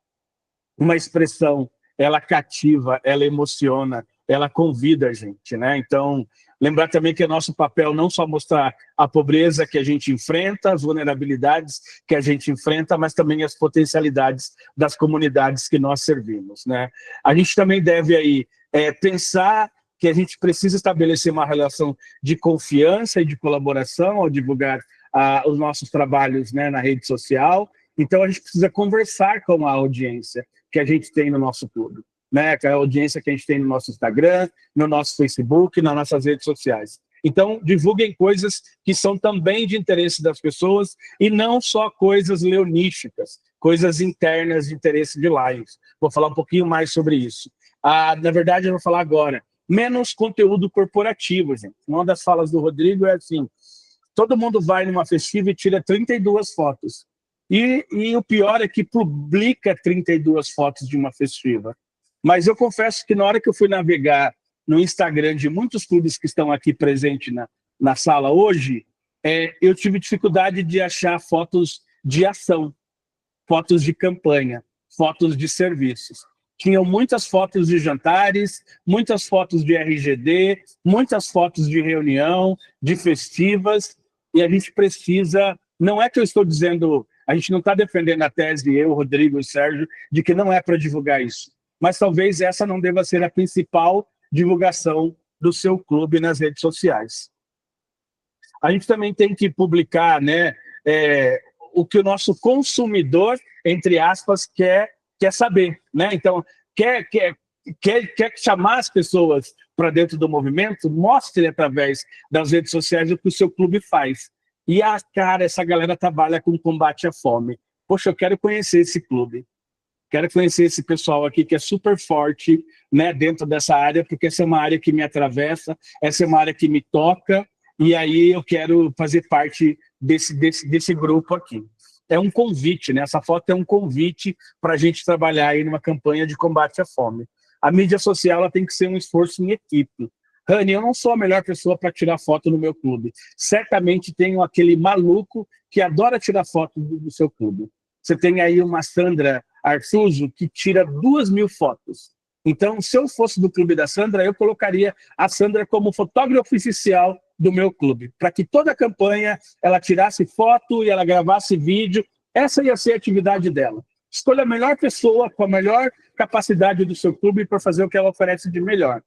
expressão, ela cativa, ela emociona, ela convida a gente, né? Então, lembrar também que é nosso papel não só mostrar a pobreza que a gente enfrenta, as vulnerabilidades que a gente enfrenta, mas também as potencialidades das comunidades que nós servimos, né? A gente também deve aí pensar que a gente precisa estabelecer uma relação de confiança e de colaboração ao divulgar os nossos trabalhos, né, na rede social. Então, a gente precisa conversar com a audiência que a gente tem no nosso clube, né? A audiência que a gente tem no nosso Instagram, no nosso Facebook, nas nossas redes sociais. Então, divulguem coisas que são também de interesse das pessoas e não só coisas leonísticas, coisas internas de interesse de Lions. Vou falar um pouquinho mais sobre isso. Na verdade, eu vou falar agora. Menos conteúdo corporativo, gente. Uma das falas do Rodrigo é assim, todo mundo vai numa festiva e tira 32 fotos. E o pior é que publica 32 fotos de uma festiva. Mas eu confesso que na hora que eu fui navegar no Instagram de muitos clubes que estão aqui presentes na sala hoje, eu tive dificuldade de achar fotos de ação, fotos de campanha, fotos de serviços. tinham muitas fotos de jantares, muitas fotos de RGD, muitas fotos de reunião, de festivas, e a gente precisa... Não é que eu estou dizendo... A gente não está defendendo a tese, eu, Rodrigo e Sérgio, de que não é para divulgar isso. Mas talvez essa não deva ser a principal divulgação do seu clube nas redes sociais. A gente também tem que publicar, né, o que o nosso consumidor, entre aspas, quer saber, né? Então, quer chamar as pessoas para dentro do movimento, mostre através das redes sociais o que o seu clube faz. E, cara, essa galera trabalha com combate à fome. Poxa, eu quero conhecer esse clube. Quero conhecer esse pessoal aqui que é super forte, né, dentro dessa área, porque essa é uma área que me atravessa, essa é uma área que me toca, e aí eu quero fazer parte desse grupo aqui. É um convite, né? Essa foto é um convite para a gente trabalhar aí numa campanha de combate à fome. A mídia social ela tem que ser um esforço em equipe. Rani, eu não sou a melhor pessoa para tirar foto no meu clube. Certamente tenho aquele maluco que adora tirar foto do seu clube. Você tem aí uma Sandra Artuso que tira 2.000 fotos. Então, se eu fosse do clube da Sandra, eu colocaria a Sandra como fotógrafa oficial do meu clube, para que toda a campanha ela tirasse foto e ela gravasse vídeo. Essa ia ser a atividade dela. Escolha a melhor pessoa com a melhor capacidade do seu clube para fazer o que ela oferece de melhor.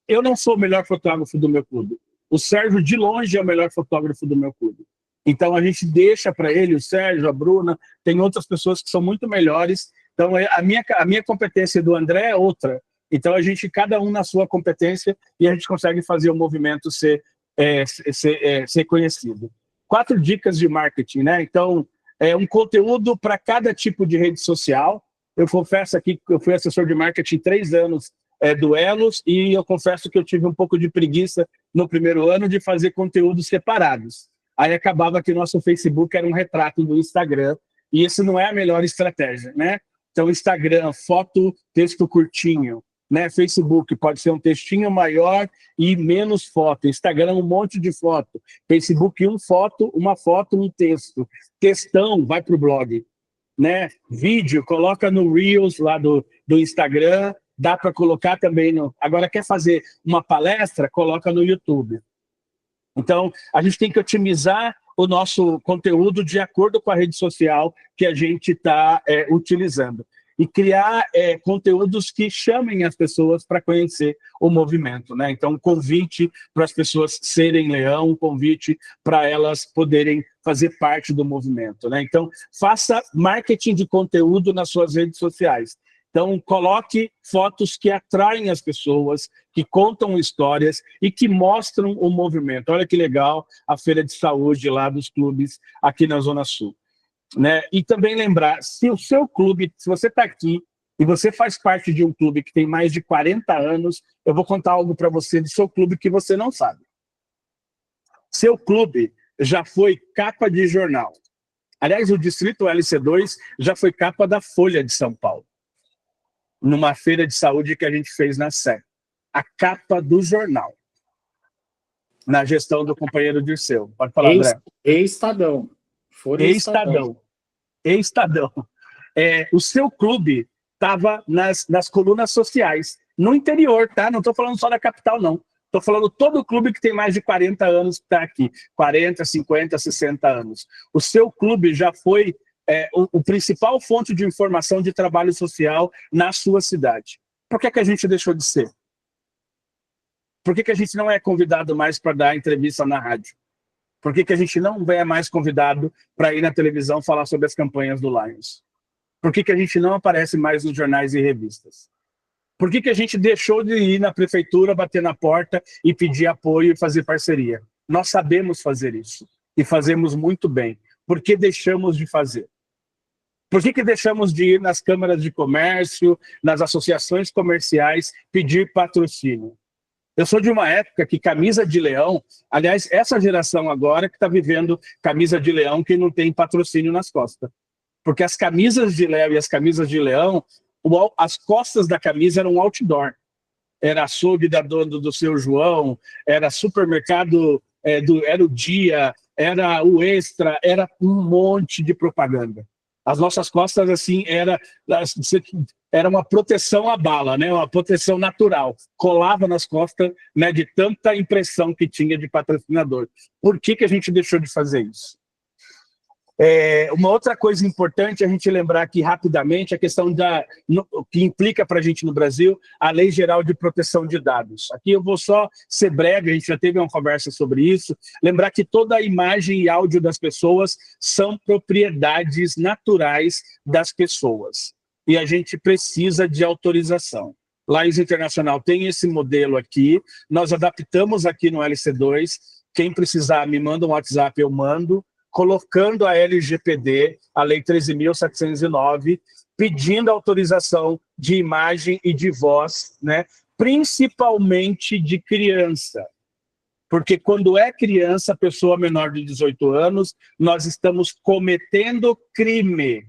Eu não sou o melhor fotógrafo do meu clube. O Sérgio, de longe, é o melhor fotógrafo do meu clube. Então, a gente deixa para ele, o Sérgio, a Bruna, tem outras pessoas que são muito melhores. Então, a minha competência do André é outra. Então, a gente, cada um na sua competência, e a gente consegue fazer o movimento ser conhecido. 4 dicas de marketing, né? Então, um conteúdo para cada tipo de rede social. Eu confesso aqui que eu fui assessor de marketing 3 anos do Elos, e eu confesso que eu tive um pouco de preguiça no primeiro ano de fazer conteúdos separados. Aí acabava que nosso Facebook era um retrato do Instagram, e isso não é a melhor estratégia, né? Então, Instagram, foto, texto curtinho, né? Facebook pode ser um textinho maior e menos foto. Instagram, um monte de foto. Facebook, uma foto, um texto. Textão, vai para o blog, né? Vídeo, coloca no Reels lá do Instagram, dá para colocar também no... Agora, quer fazer uma palestra? Coloca no YouTube. Então, a gente tem que otimizar o nosso conteúdo de acordo com a rede social que a gente está utilizando. E criar conteúdos que chamem as pessoas para conhecer o movimento, né? Então, um convite para as pessoas serem leão, um convite para elas poderem fazer parte do movimento, né? Então, faça marketing de conteúdo nas suas redes sociais. Então, coloque fotos que atraem as pessoas, que contam histórias e que mostram o movimento. Olha que legal a feira de saúde lá dos clubes aqui na Zona Sul. Né? E também lembrar, se o seu clube, se você está aqui e você faz parte de um clube que tem mais de 40 anos, eu vou contar algo para você do seu clube que você não sabe. Seu clube já foi capa de jornal. Aliás, o Distrito LC2 já foi capa da Folha de São Paulo, numa feira de saúde que a gente fez na Sé. A capa do jornal, na gestão do companheiro Dirceu. Pode falar, André. Estadão. Estadão. O seu clube estava nas colunas sociais, no interior, tá? Não estou falando só da capital, não. Estou falando todo clube que tem mais de 40 anos que está aqui. 40, 50, 60 anos. O seu clube já foi o principal fonte de informação de trabalho social na sua cidade. Por que a gente deixou de ser? Por que a gente não é convidado mais para dar entrevista na rádio? Por que a gente não é mais convidado para ir na televisão falar sobre as campanhas do Lions? Por que a gente não aparece mais nos jornais e revistas? Por que a gente deixou de ir na prefeitura, bater na porta e pedir apoio e fazer parceria? Nós sabemos fazer isso e fazemos muito bem. Por que deixamos de fazer? Por que deixamos de ir nas câmaras de comércio, nas associações comerciais, pedir patrocínio? Eu sou de uma época que camisa de leão, aliás, essa geração agora que está vivendo camisa de leão que não tem patrocínio nas costas. Porque as camisas de Léo e as camisas de leão, as costas da camisa eram outdoor. Era açougue da dona do seu João, era supermercado, era o Dia, era o Extra, era um monte de propaganda. As nossas costas, assim, era uma proteção à bala, né? Uma proteção natural. Colava nas costas, né, de tanta impressão que tinha de patrocinador. Por que a gente deixou de fazer isso? Uma outra coisa importante a gente lembrar aqui rapidamente, a questão que implica para a gente no Brasil, a Lei Geral de Proteção de Dados. Aqui eu vou só ser breve, a gente já teve uma conversa sobre isso, lembrar que toda a imagem e áudio das pessoas são propriedades naturais das pessoas, e a gente precisa de autorização. Lions Internacional tem esse modelo aqui, nós adaptamos aqui no LC2, quem precisar me manda um WhatsApp, eu mando, colocando a LGPD, a Lei 13.709, pedindo autorização de imagem e de voz, né? Principalmente de criança. Porque quando é criança, pessoa menor de 18 anos, nós estamos cometendo crime.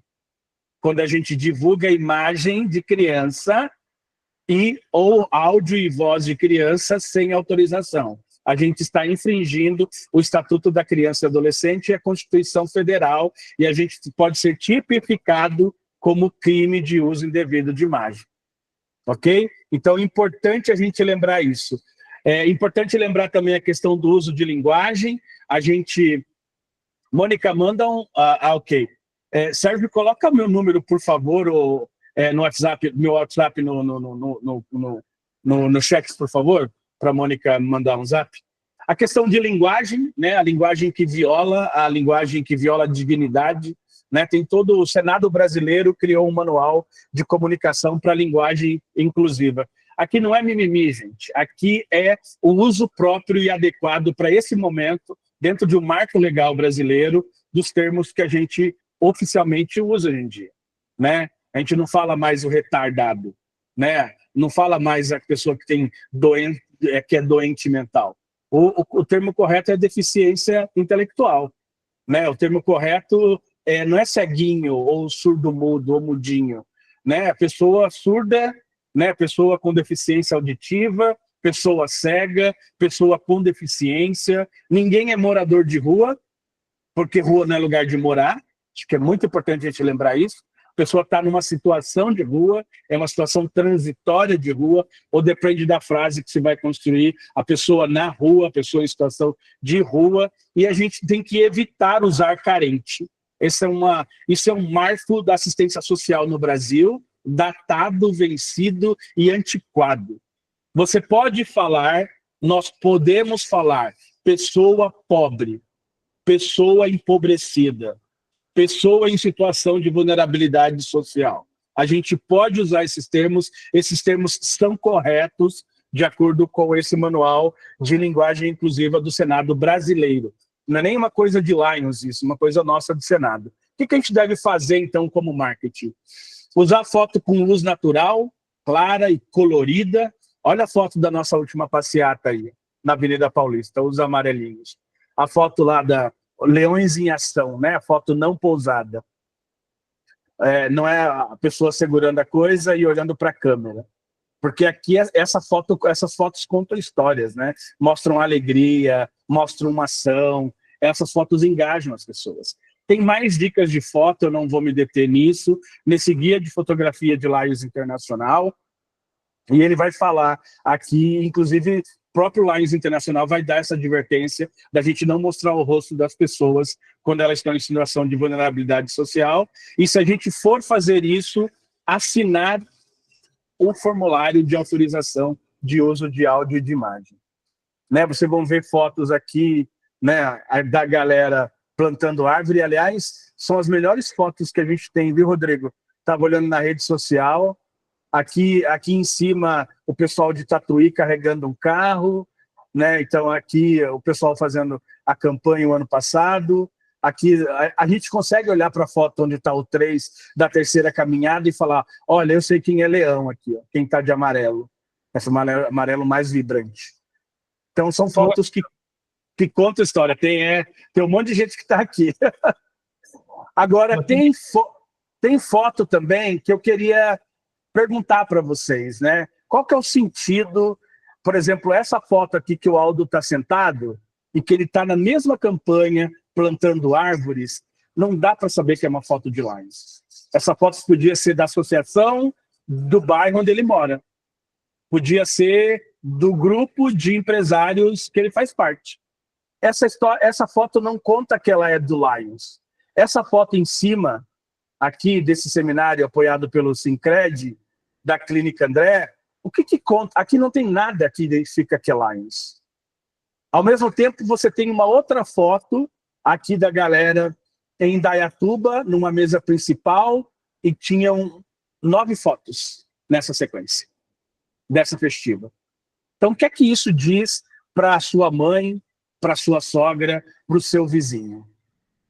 Quando a gente divulga imagem de criança ou áudio e voz de criança sem autorização. A gente está infringindo o Estatuto da Criança e Adolescente e a Constituição Federal, e a gente pode ser tipificado como crime de uso indevido de imagem. Ok? Então, é importante a gente lembrar isso. É importante lembrar também a questão do uso de linguagem. A gente... Mônica, manda um... ok. Sérgio, coloca meu número, por favor, no WhatsApp, meu WhatsApp no chat, por favor, para a Mônica mandar um zap. A questão de linguagem, né, a linguagem que viola a dignidade, né, tem todo o Senado brasileiro criou um manual de comunicação para a linguagem inclusiva. Aqui não é mimimi, gente, aqui é o uso próprio e adequado para esse momento, dentro de um marco legal brasileiro, dos termos que a gente oficialmente usa hoje em dia, né? A gente não fala mais o retardado, né? Não fala mais a pessoa que tem que é doente mental. O termo correto é deficiência intelectual, né? O termo correto não é ceguinho, ou surdo-mudo, ou mudinho, né? A pessoa surda, né? Pessoa com deficiência auditiva, pessoa cega, pessoa com deficiência. Ninguém é morador de rua, porque rua não é lugar de morar. Acho que é muito importante a gente lembrar isso. A pessoa está numa situação de rua, é uma situação transitória de rua, ou depende da frase que se vai construir, a pessoa na rua, a pessoa em situação de rua, e a gente tem que evitar usar carente. Isso é um marco da assistência social no Brasil, datado, vencido e antiquado. Você pode falar, nós podemos falar, pessoa pobre, pessoa empobrecida, pessoa em situação de vulnerabilidade social. A gente pode usar esses termos são corretos de acordo com esse manual de linguagem inclusiva do Senado brasileiro. Não é nem uma coisa de Lions isso, uma coisa nossa do Senado. O que a gente deve fazer, então, como marketing? Usar foto com luz natural, clara e colorida. Olha a foto da nossa última passeata aí, na Avenida Paulista, os amarelinhos. A foto lá da Leões em Ação, né? A foto não pousada. Não é a pessoa segurando a coisa e olhando para a câmera. Porque aqui essas fotos contam histórias, né? Mostram alegria, mostram uma ação. Essas fotos engajam as pessoas. Tem mais dicas de foto, eu não vou me deter nisso, nesse guia de fotografia de Lions Internacional. E ele vai falar aqui, inclusive, o próprio Lions Internacional vai dar essa advertência da gente não mostrar o rosto das pessoas quando elas estão em situação de vulnerabilidade social. E se a gente for fazer isso, assinar o formulário de autorização de uso de áudio e de imagem. Né? Vocês vão ver fotos aqui, né, da galera plantando árvore. Aliás, são as melhores fotos que a gente tem, viu, Rodrigo? Estava olhando na rede social. Aqui em cima, o pessoal de Tatuí carregando um carro, né? Então, aqui o pessoal fazendo a campanha o ano passado. Aqui a gente consegue olhar para a foto onde está o 3 da terceira caminhada e falar, olha, eu sei quem é leão aqui, ó, quem está de amarelo. Esse amarelo mais vibrante. Então, são fotos que contam história. Tem um monte de gente que está aqui. Agora, tem foto também que eu queria perguntar para vocês, né? Qual que é o sentido, por exemplo, essa foto aqui que o Aldo está sentado e que ele está na mesma campanha plantando árvores, não dá para saber que é uma foto de Lions. Essa foto podia ser da associação do bairro onde ele mora. Podia ser do grupo de empresários que ele faz parte. Essa foto não conta que ela é do Lions. Essa foto em cima, aqui desse seminário apoiado pelo Sincred, da Clínica André, o que conta? Aqui não tem nada que identifica que é Lions. Ao mesmo tempo, você tem uma outra foto aqui da galera em Indaiatuba, numa mesa principal, e tinham 9 fotos nessa sequência, dessa festiva. Então, o que é que isso diz para a sua mãe, para a sua sogra, para o seu vizinho?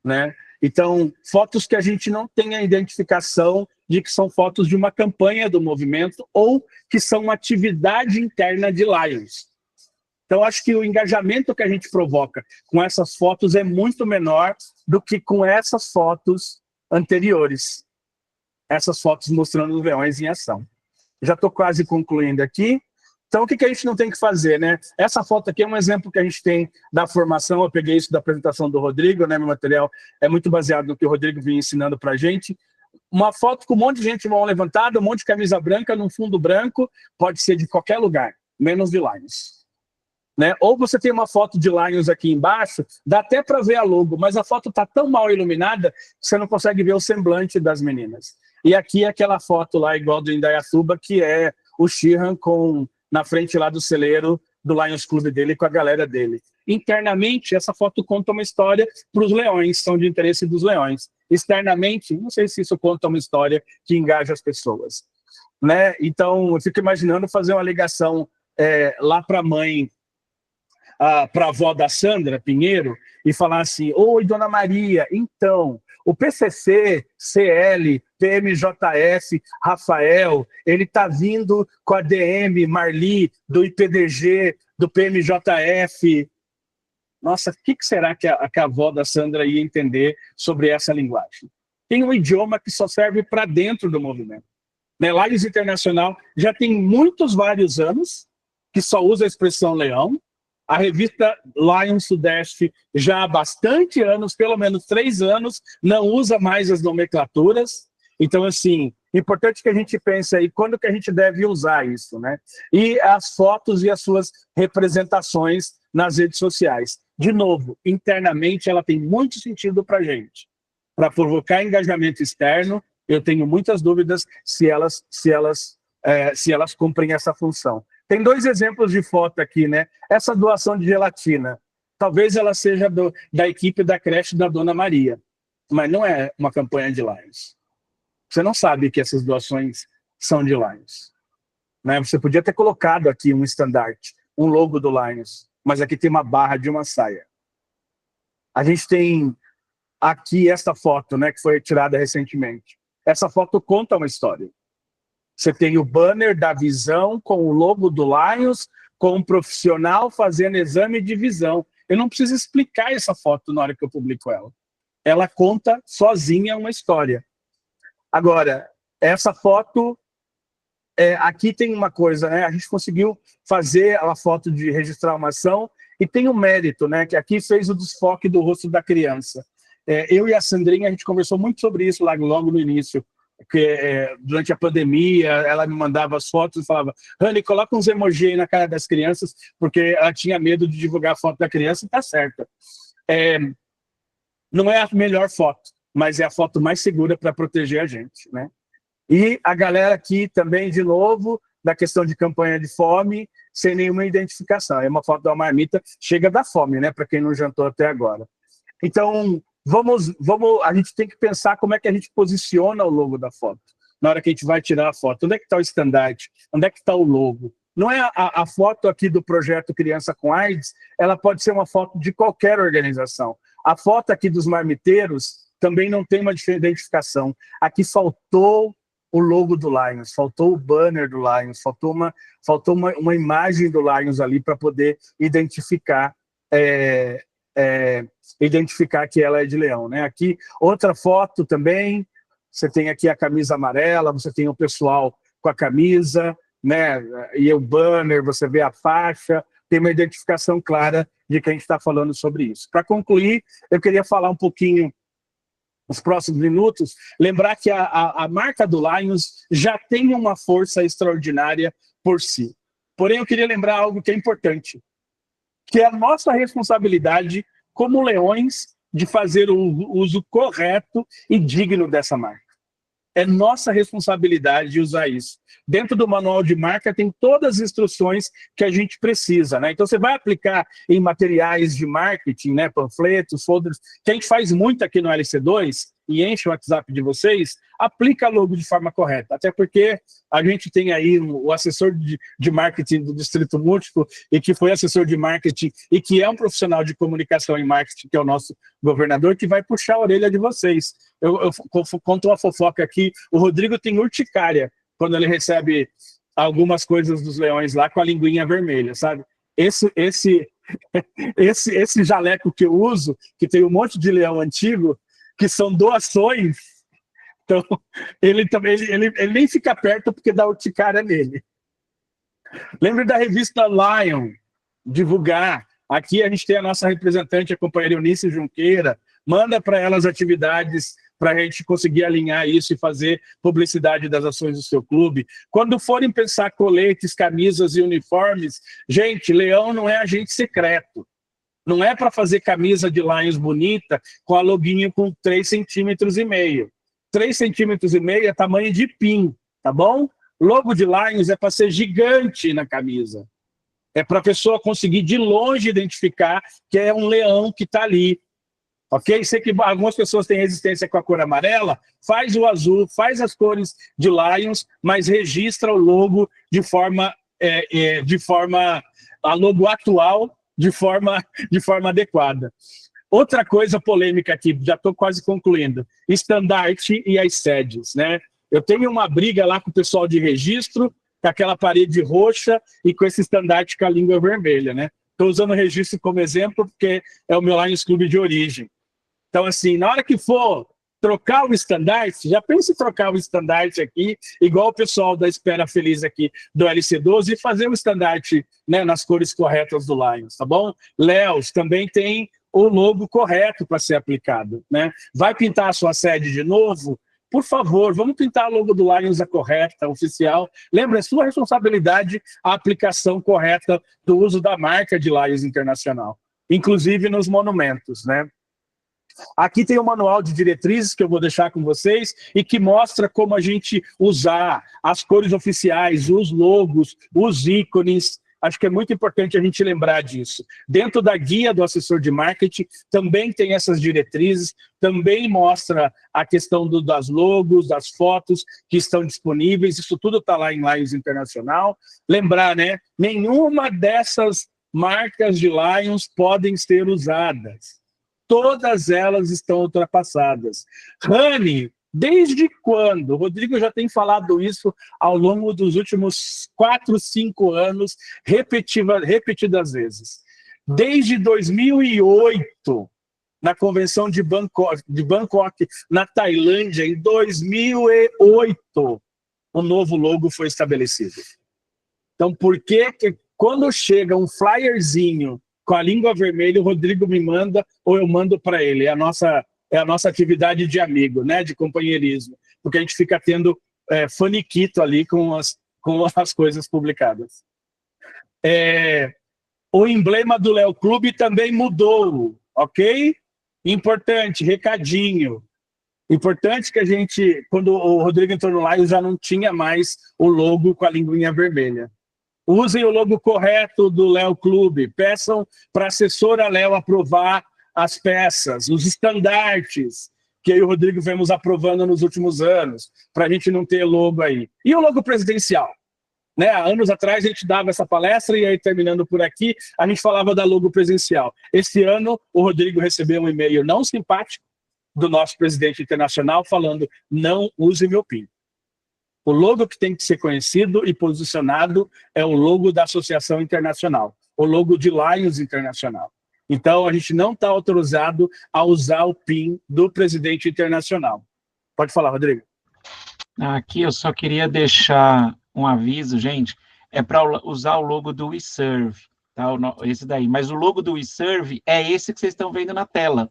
Né? Então, fotos que a gente não tem a identificação de que são fotos de uma campanha do movimento ou que são uma atividade interna de Lions. Então, acho que o engajamento que a gente provoca com essas fotos é muito menor do que com essas fotos anteriores. Essas fotos mostrando os leões em ação. Já estou quase concluindo aqui. Então, o que a gente não tem que fazer, né? Essa foto aqui é um exemplo que a gente tem da formação. Eu peguei isso da apresentação do Rodrigo, né? Meu material é muito baseado no que o Rodrigo vinha ensinando para a gente. Uma foto com um monte de gente de mão levantada, um monte de camisa branca, num fundo branco, pode ser de qualquer lugar, menos de Lions. Né? Ou você tem uma foto de Lions aqui embaixo, dá até para ver a logo, mas a foto está tão mal iluminada que você não consegue ver o semblante das meninas. E aqui é aquela foto lá, igual do Indaiatuba, que é o Sheehan na frente lá do celeiro do Lions Club dele com a galera dele. Internamente, essa foto conta uma história para os leões, são de interesse dos leões. Externamente, não sei se isso conta uma história que engaja as pessoas. Né? Então, eu fico imaginando fazer uma ligação lá para a mãe, para a avó da Sandra Pinheiro, e falar assim: oi, dona Maria, então, o PCC, CL, PMJF, Rafael, ele está vindo com a DM, Marli, do IPDG, do PMJF. Nossa, o que será que a avó da Sandra ia entender sobre essa linguagem? Tem um idioma que só serve para dentro do movimento. Né? Lions Internacional já tem vários anos que só usa a expressão leão. A revista Lions Sudeste já há bastante anos, pelo menos 3 anos, não usa mais as nomenclaturas. Então, assim, importante que a gente pense aí quando que a gente deve usar isso, né? E as fotos e as suas representações nas redes sociais. De novo, internamente ela tem muito sentido para a gente. Para provocar engajamento externo, eu tenho muitas dúvidas se elas cumprem essa função. Tem 2 exemplos de foto aqui, né? Essa doação de gelatina, talvez ela seja da equipe da creche da Dona Maria, mas não é uma campanha de Lions. Você não sabe que essas doações são de Lions. Né? Você podia ter colocado aqui um estandarte, um logo do Lions, mas aqui tem uma barra de uma saia. A gente tem aqui essa foto, né, que foi tirada recentemente. Essa foto conta uma história. Você tem o banner da visão com o logo do Lions, com um profissional fazendo exame de visão. Eu não preciso explicar essa foto na hora que eu publico ela. Ela conta sozinha uma história. Agora, essa foto, aqui tem uma coisa, né? A gente conseguiu fazer a foto de registrar uma ação e tem um mérito, né? Que aqui fez o desfoque do rosto da criança. Eu e a Sandrinha, a gente conversou muito sobre isso logo no início. Porque durante a pandemia ela me mandava as fotos e falava: Rani, coloca uns emojis aí na cara das crianças, porque ela tinha medo de divulgar a foto da criança, e tá certa. Não é a melhor foto, mas é a foto mais segura para proteger a gente, né? E a galera aqui também, de novo, da questão de campanha de fome, sem nenhuma identificação. É uma foto da marmita, chega da fome, né? Para quem não jantou até agora. Então, a gente tem que pensar como é que a gente posiciona o logo da foto. Na hora que a gente vai tirar a foto, onde é que está o estandarte? Onde é que está o logo? Não é a foto aqui do projeto Criança com AIDS, ela pode ser uma foto de qualquer organização. A foto aqui dos marmiteiros também não tem uma identificação. Aqui faltou o logo do Lions, faltou o banner do Lions, faltou uma imagem do Lions ali para poder identificar que ela é de leão, né? Aqui, outra foto também, você tem aqui a camisa amarela, você tem o pessoal com a camisa, né? E o banner, você vê a faixa, tem uma identificação clara de que a gente está falando sobre isso. Para concluir, eu queria falar um pouquinho nos próximos minutos, lembrar que a marca do Lions já tem uma força extraordinária por si. Porém, eu queria lembrar algo que é importante, que é a nossa responsabilidade como leões de fazer o uso correto e digno dessa marca. É nossa responsabilidade usar isso. Dentro do manual de marca tem todas as instruções que a gente precisa, né? Então você vai aplicar em materiais de marketing, né? Panfletos, folders, que a gente faz muito aqui no LC2 e enche o WhatsApp de vocês, aplica logo de forma correta. Até porque a gente tem aí o assessor de marketing do Distrito Múltiplo e que foi assessor de marketing e que é um profissional de comunicação e marketing, que é o nosso governador, que vai puxar a orelha de vocês. Eu conto uma fofoca aqui, o Rodrigo tem urticária quando ele recebe algumas coisas dos leões lá com a linguinha vermelha, sabe? Esse jaleco que eu uso, que tem um monte de leão antigo, que são doações, então ele nem fica perto porque dá urticária nele. Lembre da revista Lion, divulgar. Aqui a gente tem a nossa representante, a companheira Eunice Junqueira, manda para ela as atividades para a gente conseguir alinhar isso e fazer publicidade das ações do seu clube. Quando forem pensar coletes, camisas e uniformes, gente, leão não é agente secreto. Não é para fazer camisa de Lions bonita com a loguinho com 3,5 centímetros. 3,5 centímetros é tamanho de pin, tá bom? Logo de Lions é para ser gigante na camisa. É para a pessoa conseguir de longe identificar que é um leão que está ali. Ok? Sei que algumas pessoas têm resistência com a cor amarela, faz o azul, faz as cores de Lions, mas registra o logo de forma a logo atual, de forma adequada. Outra coisa polêmica aqui, já estou quase concluindo, estandarte e as sedes, né? Eu tenho uma briga lá com o pessoal de registro, com aquela parede roxa e com esse estandarte com a língua vermelha, né? Estou usando o registro como exemplo porque é o meu Lions Clube de origem. Então, assim, na hora que for trocar o estandarte, já pense em trocar o estandarte aqui, igual o pessoal da Espera Feliz aqui do LC12, e fazer o estandarte, né, nas cores corretas do Lions, tá bom? Léos também tem o logo correto para ser aplicado, né? Vai pintar a sua sede de novo? Por favor, vamos pintar o logo do Lions a correta, oficial. Lembra, é sua responsabilidade a aplicação correta do uso da marca de Lions Internacional, inclusive nos monumentos, né? Aqui tem o manual de diretrizes que eu vou deixar com vocês e que mostra como a gente usar as cores oficiais, os logos, os ícones. Acho que é muito importante a gente lembrar disso. Dentro da guia do assessor de marketing também tem essas diretrizes, também mostra a questão das logos, das fotos que estão disponíveis, isso tudo está lá em Lions Internacional. Lembrar, né? Nenhuma dessas marcas de Lions podem ser usadas. Todas elas estão ultrapassadas. Rani, desde quando? O Rodrigo já tem falado isso ao longo dos últimos 4, 5 anos, repetidas vezes. Desde 2008, na Convenção de Bangkok, na Tailândia, em 2008, o novo logo foi estabelecido. Então, por que quando chega um flyerzinho com a língua vermelha, o Rodrigo me manda ou eu mando para ele? É a nossa atividade de amigo, né, de companheirismo, porque a gente fica tendo faniquito ali com as coisas publicadas. O emblema do Léo Clube também mudou, ok? Importante, recadinho. Importante que a gente, quando o Rodrigo entrou no Lions, já não tinha mais o logo com a linguinha vermelha. Usem o logo correto do Léo Clube, peçam para a assessora Léo aprovar as peças, os estandartes, que eu e o Rodrigo vemos aprovando nos últimos anos, para a gente não ter logo aí. E o logo presidencial? Né? Há anos atrás a gente dava essa palestra e aí, terminando por aqui, a gente falava da logo presidencial. Esse ano, o Rodrigo recebeu um e-mail não simpático do nosso presidente internacional falando: não use meu PIN. O logo que tem que ser conhecido e posicionado é o logo da Associação Internacional, o logo de Lions Internacional. Então, a gente não está autorizado a usar o PIN do presidente internacional. Pode falar, Rodrigo. Aqui eu só queria deixar um aviso, gente, é para usar o logo do WeServe, tá? Esse daí. Mas o logo do WeServe é esse que vocês estão vendo na tela.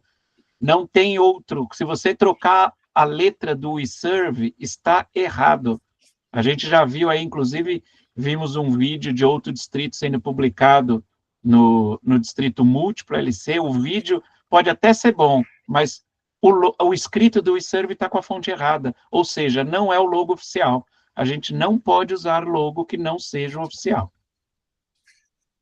Não tem outro. Se você trocar a letra do eServe, está errado. A gente já viu aí, inclusive, vimos um vídeo de outro distrito sendo publicado no distrito múltiplo LC. O vídeo pode até ser bom, mas o escrito do eServe está com a fonte errada, ou seja, não é o logo oficial. A gente não pode usar logo que não seja o oficial.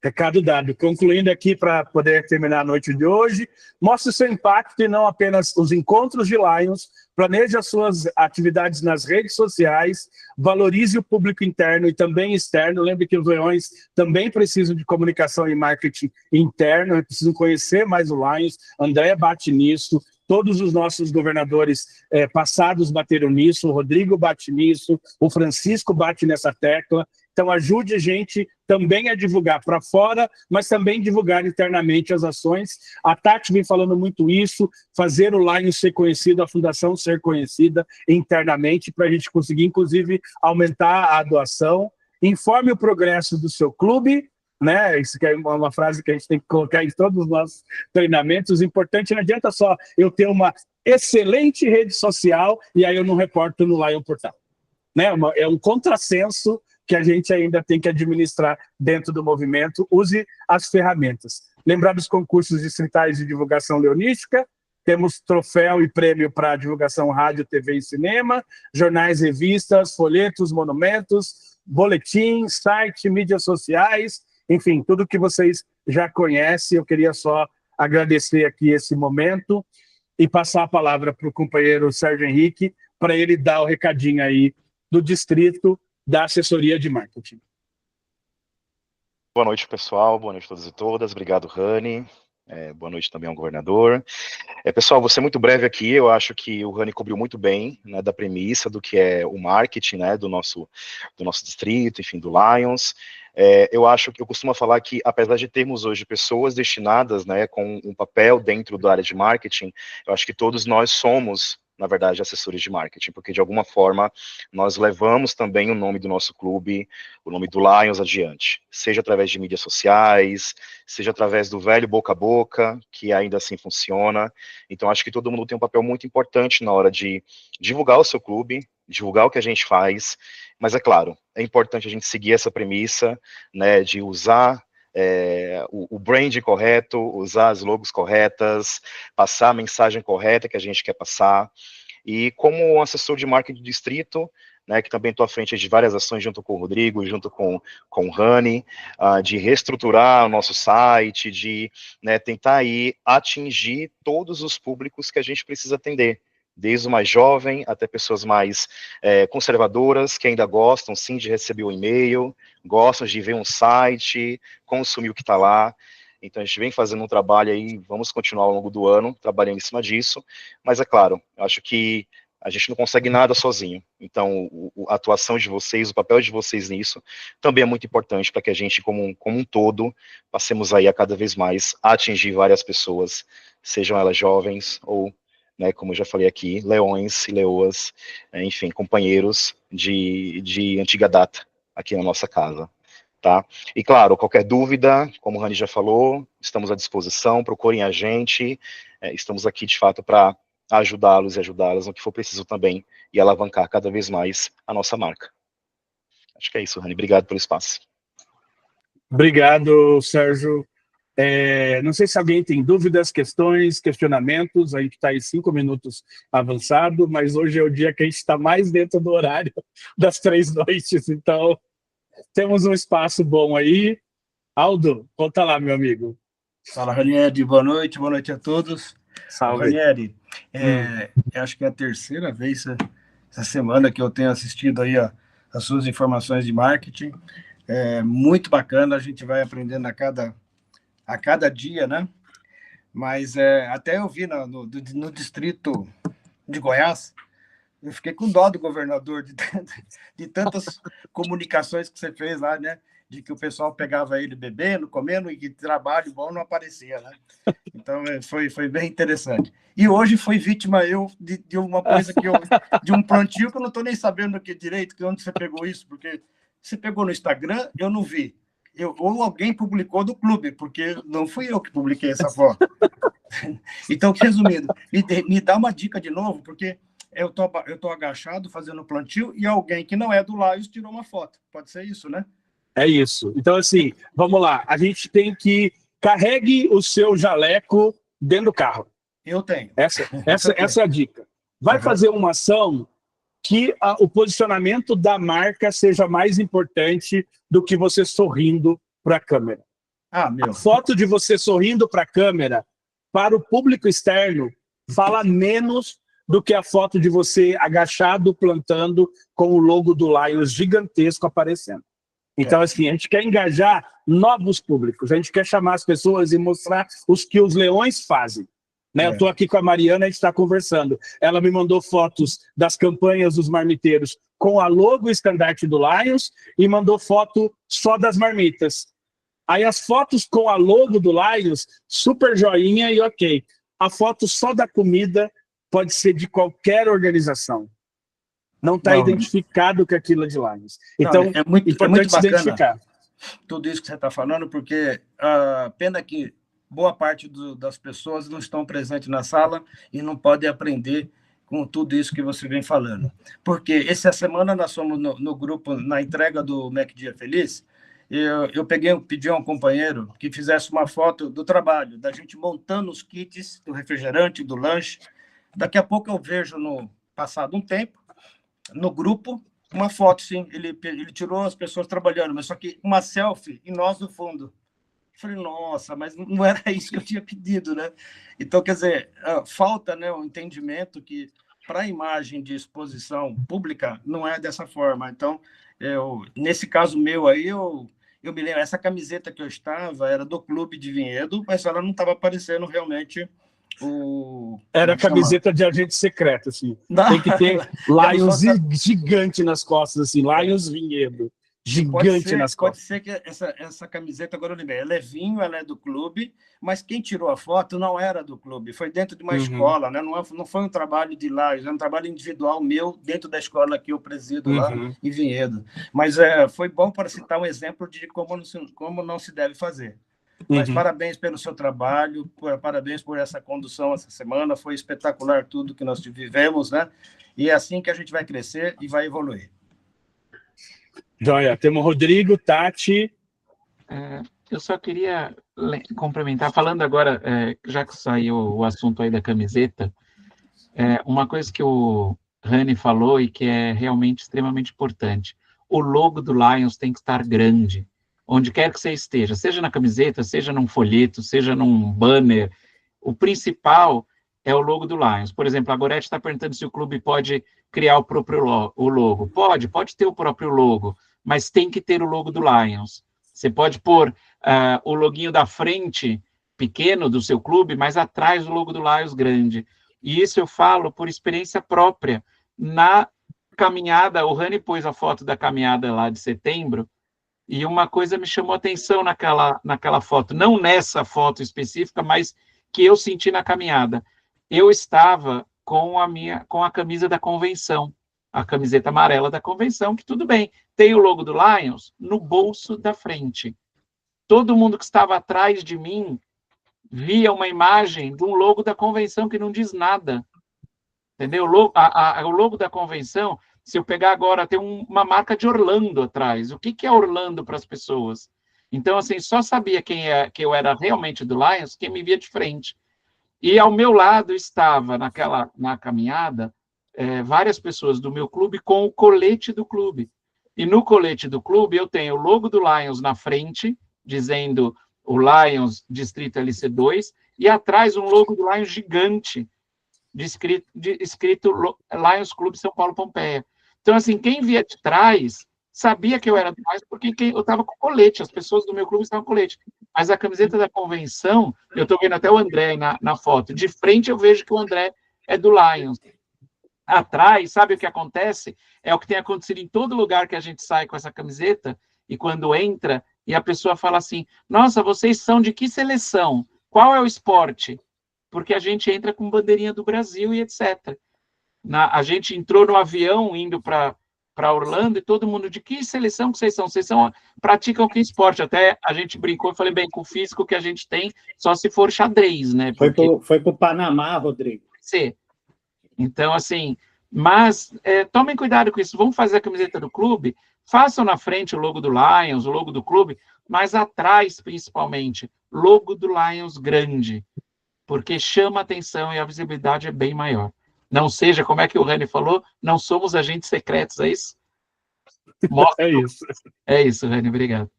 Recado dado. Concluindo aqui para poder terminar a noite de hoje, mostre seu impacto e não apenas os encontros de Lions, planeje as suas atividades nas redes sociais, valorize o público interno e também externo. Lembre que os leões também precisam de comunicação e marketing interno, precisam conhecer mais o Lions. André bate nisso. Todos os nossos governadores passados bateram nisso, o Rodrigo bate nisso, o Francisco bate nessa tecla. Então, ajude a gente também a divulgar para fora, mas também divulgar internamente as ações. A Tati vem falando muito isso, fazer o Lions ser conhecido, a fundação ser conhecida internamente, para a gente conseguir, inclusive, aumentar a doação. Informe o progresso do seu clube, né? Isso que é uma frase que a gente tem que colocar em todos os nossos treinamentos. O importante, não adianta só eu ter uma excelente rede social e aí eu não reporto no Lion Portal, né? É um contrassenso que a gente ainda tem que administrar dentro do movimento. Use as ferramentas. Lembrar dos concursos distritais de divulgação leonística, temos troféu e prêmio para divulgação rádio, TV e cinema, jornais, revistas, folhetos, monumentos, boletim, site, mídias sociais, enfim, tudo que vocês já conhecem. Eu queria só agradecer aqui esse momento e passar a palavra para o companheiro Sérgio Henrique, para ele dar o recadinho aí do distrito da assessoria de marketing. Boa noite, pessoal. Boa noite a todos e todas. Obrigado, Rani. Boa noite também ao governador. Pessoal, vou ser muito breve aqui. Eu acho que o Rani cobriu muito bem, né, da premissa do que é o marketing, né, do nosso distrito, enfim, do Lions. Eu acho que eu costumo falar que, apesar de termos hoje pessoas destinadas, né, com um papel dentro da área de marketing, eu acho que todos nós somos, na verdade, assessores de marketing, porque de alguma forma nós levamos também o nome do nosso clube, o nome do Lions adiante, seja através de mídias sociais, seja através do velho boca a boca, que ainda assim funciona. Então acho que todo mundo tem um papel muito importante na hora de divulgar o seu clube, divulgar o que a gente faz, mas é claro, é importante a gente seguir essa premissa, né, de usar o brand correto, usar as logos corretas, passar a mensagem correta que a gente quer passar. E como assessor de marketing do distrito, né, que também estou à frente de várias ações junto com o Rodrigo, junto com o Rani, de reestruturar o nosso site, de, né, tentar aí atingir todos os públicos que a gente precisa atender, desde o mais jovem até pessoas mais conservadoras, que ainda gostam, sim, de receber o e-mail, gostam de ver um site, consumir o que está lá. Então, a gente vem fazendo um trabalho aí, vamos continuar ao longo do ano, trabalhando em cima disso, mas é claro, eu acho que a gente não consegue nada sozinho. Então, a atuação de vocês, o papel de vocês nisso, também é muito importante para que a gente, como um todo, passemos aí a cada vez mais a atingir várias pessoas, sejam elas jovens ou, né, como eu já falei aqui, leões e leoas, enfim, companheiros de antiga data aqui na nossa casa, tá? E claro, qualquer dúvida, como o Rani já falou, estamos à disposição, procurem a gente, estamos aqui de fato para ajudá-los e ajudá-las no que for preciso também e alavancar cada vez mais a nossa marca. Acho que é isso, Rani, obrigado pelo espaço. Obrigado, Sérgio. Não sei se alguém tem dúvidas, questões, questionamentos. A gente está em 5 minutos avançado, mas hoje é o dia que a gente está mais dentro do horário das 3 noites, então temos um espaço bom aí. Aldo, conta lá, meu amigo. Fala, Ranieri, boa noite a todos. Salve. Ranieri, acho que é a terceira vez essa semana que eu tenho assistido aí as suas informações de marketing. Muito bacana, a gente vai aprendendo a cada dia, né? Mas até eu vi no distrito de Goiás, eu fiquei com dó do governador de tantas comunicações que você fez lá, né? De que o pessoal pegava ele bebendo, comendo e que trabalho bom não aparecia, né? Então foi bem interessante. E hoje foi vítima de uma coisa de um plantio que eu não estou nem sabendo aqui direito, onde você pegou isso, porque você pegou no Instagram, eu não vi. ou alguém publicou do clube, porque não fui eu que publiquei essa foto. Então, resumindo, me dá uma dica de novo, porque eu tô agachado fazendo plantio e alguém que não é do Lions tirou uma foto. Pode ser isso, né? É isso. Então, assim, vamos lá. A gente tem que... Carregue o seu jaleco dentro do carro. Eu tenho. Essa é a dica. Vai fazer uma ação que o posicionamento da marca seja mais importante do que você sorrindo para a câmera. Ah, meu. A foto de você sorrindo para a câmera, para o público externo, fala menos do que a foto de você agachado, plantando, com o logo do Lions gigantesco aparecendo. Então, assim, a gente quer engajar novos públicos, a gente quer chamar as pessoas e mostrar os que os leões fazem. Né? Eu estou aqui com a Mariana, a gente está conversando. Ela me mandou fotos das campanhas dos marmiteiros com a logo e estandarte do Lions e mandou foto só das marmitas. Aí as fotos com a logo do Lions, super joinha e ok. A foto só da comida pode ser de qualquer organização. Não está identificado que aquilo é de Lions. Então, é muito importante bacana identificar. Tudo isso que você está falando, porque pena que boa parte das pessoas não estão presentes na sala e não podem aprender com tudo isso que você vem falando. Porque essa semana nós fomos no grupo, na entrega do Mac Dia Feliz, eu pedi a um companheiro que fizesse uma foto do trabalho, da gente montando os kits do refrigerante, do lanche. Daqui a pouco eu vejo, passado um tempo, no grupo, uma foto, sim, ele tirou as pessoas trabalhando, mas só que uma selfie e nós no fundo. Eu falei, nossa, mas não era isso que eu tinha pedido, né? Então, quer dizer, falta, né, o entendimento que para a imagem de exposição pública não é dessa forma. Então, nesse caso meu aí, eu me lembro, essa camiseta que eu estava era do Clube de Vinhedo, mas ela não estava aparecendo realmente Era a camiseta de agente secreto, assim. Tem que ter Lions gigante nas costas, assim, Lions Vinhedo. Gigante nas costas. Pode ser que essa camiseta, agora eu lembrei, ela é vinho, ela é do clube, mas quem tirou a foto não era do clube, foi dentro de uma escola, né? Não foi um trabalho de Lions, é um trabalho individual meu dentro da escola que eu presido lá em Vinhedo. Mas foi bom para citar um exemplo de como não se deve fazer. Mas parabéns pelo seu trabalho, parabéns por essa condução essa semana, foi espetacular tudo que nós vivemos, né? E é assim que a gente vai crescer e vai evoluir. Joia, temos Rodrigo, Tati. Eu só queria complementar, falando agora, já que saiu o assunto aí da camiseta, uma coisa que o Rani falou e que é realmente extremamente importante, o logo do Lions tem que estar grande, onde quer que você esteja, seja na camiseta, seja num folheto, seja num banner, o principal é o logo do Lions. Por exemplo, a Gorete está perguntando se o clube pode criar o próprio logo. Pode ter o próprio logo, mas tem que ter o logo do Lions. Você pode pôr o loguinho da frente pequeno do seu clube, mas atrás o logo do Lions grande. E isso eu falo por experiência própria. Na caminhada, o Rani pôs a foto da caminhada lá de setembro, e uma coisa me chamou a atenção naquela foto, não nessa foto específica, mas que eu senti na caminhada. Eu estava com a camisa da convenção, a camiseta amarela da convenção, que tudo bem, tem o logo do Lions no bolso da frente. Todo mundo que estava atrás de mim via uma imagem de um logo da convenção que não diz nada. Entendeu? O logo da convenção, se eu pegar agora, tem uma marca de Orlando atrás. O que é Orlando para as pessoas? Então, assim, só sabia que eu era realmente do Lions quem me via de frente. E ao meu lado estava, na caminhada, várias pessoas do meu clube com o colete do clube. E no colete do clube eu tenho o logo do Lions na frente, dizendo o Lions Distrito LC2, e atrás um logo do Lions gigante, escrito Lions Clube São Paulo Pompeia. Então, assim, quem via de trás sabia que eu era do Lions porque eu estava com colete, as pessoas do meu clube estavam com colete. Mas a camiseta da convenção, eu estou vendo até o André aí na foto, de frente eu vejo que o André é do Lions. Atrás, sabe o que acontece? É o que tem acontecido em todo lugar que a gente sai com essa camiseta, e quando entra, e a pessoa fala assim, nossa, vocês são de que seleção? Qual é o esporte? Porque a gente entra com bandeirinha do Brasil e etc. A gente entrou no avião indo para para Orlando, e todo mundo, de que seleção que vocês são? Vocês praticam que esporte? Até a gente brincou e falei, bem, com o físico que a gente tem, só se for xadrez, né? Porque... Foi para o Panamá, Rodrigo. Sim. Então, assim, mas tomem cuidado com isso, vamos fazer a camiseta do clube, façam na frente o logo do Lions, o logo do clube, mas atrás, principalmente, logo do Lions grande, porque chama atenção e a visibilidade é bem maior. Não seja, como é que o Rani falou, não somos agentes secretos, é isso? É isso. É isso, Rani, obrigado.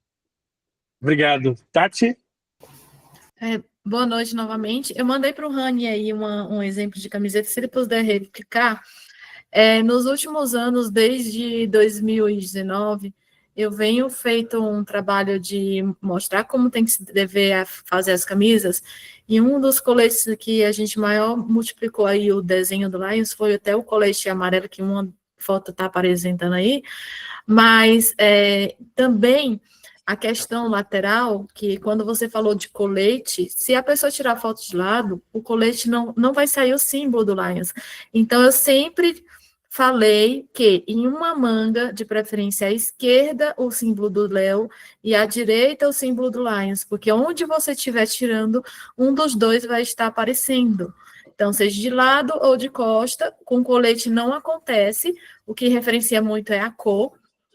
Obrigado. Tati? Boa noite novamente. Eu mandei para o Rani aí um exemplo de camiseta, se ele puder replicar. Nos últimos anos, desde 2019, eu venho feito um trabalho de mostrar como tem que se dever fazer as camisas, e um dos coletes que a gente maior multiplicou aí o desenho do Lions foi até o colete amarelo, que uma foto está apresentando aí, mas também a questão lateral, que quando você falou de colete, se a pessoa tirar a foto de lado, o colete não vai sair o símbolo do Lions. Então, eu sempre falei que em uma manga, de preferência à esquerda, o símbolo do Léo, e à direita, o símbolo do Lions, porque onde você estiver tirando, um dos dois vai estar aparecendo. Então, seja de lado ou de costa, com colete não acontece, o que referencia muito é a cor,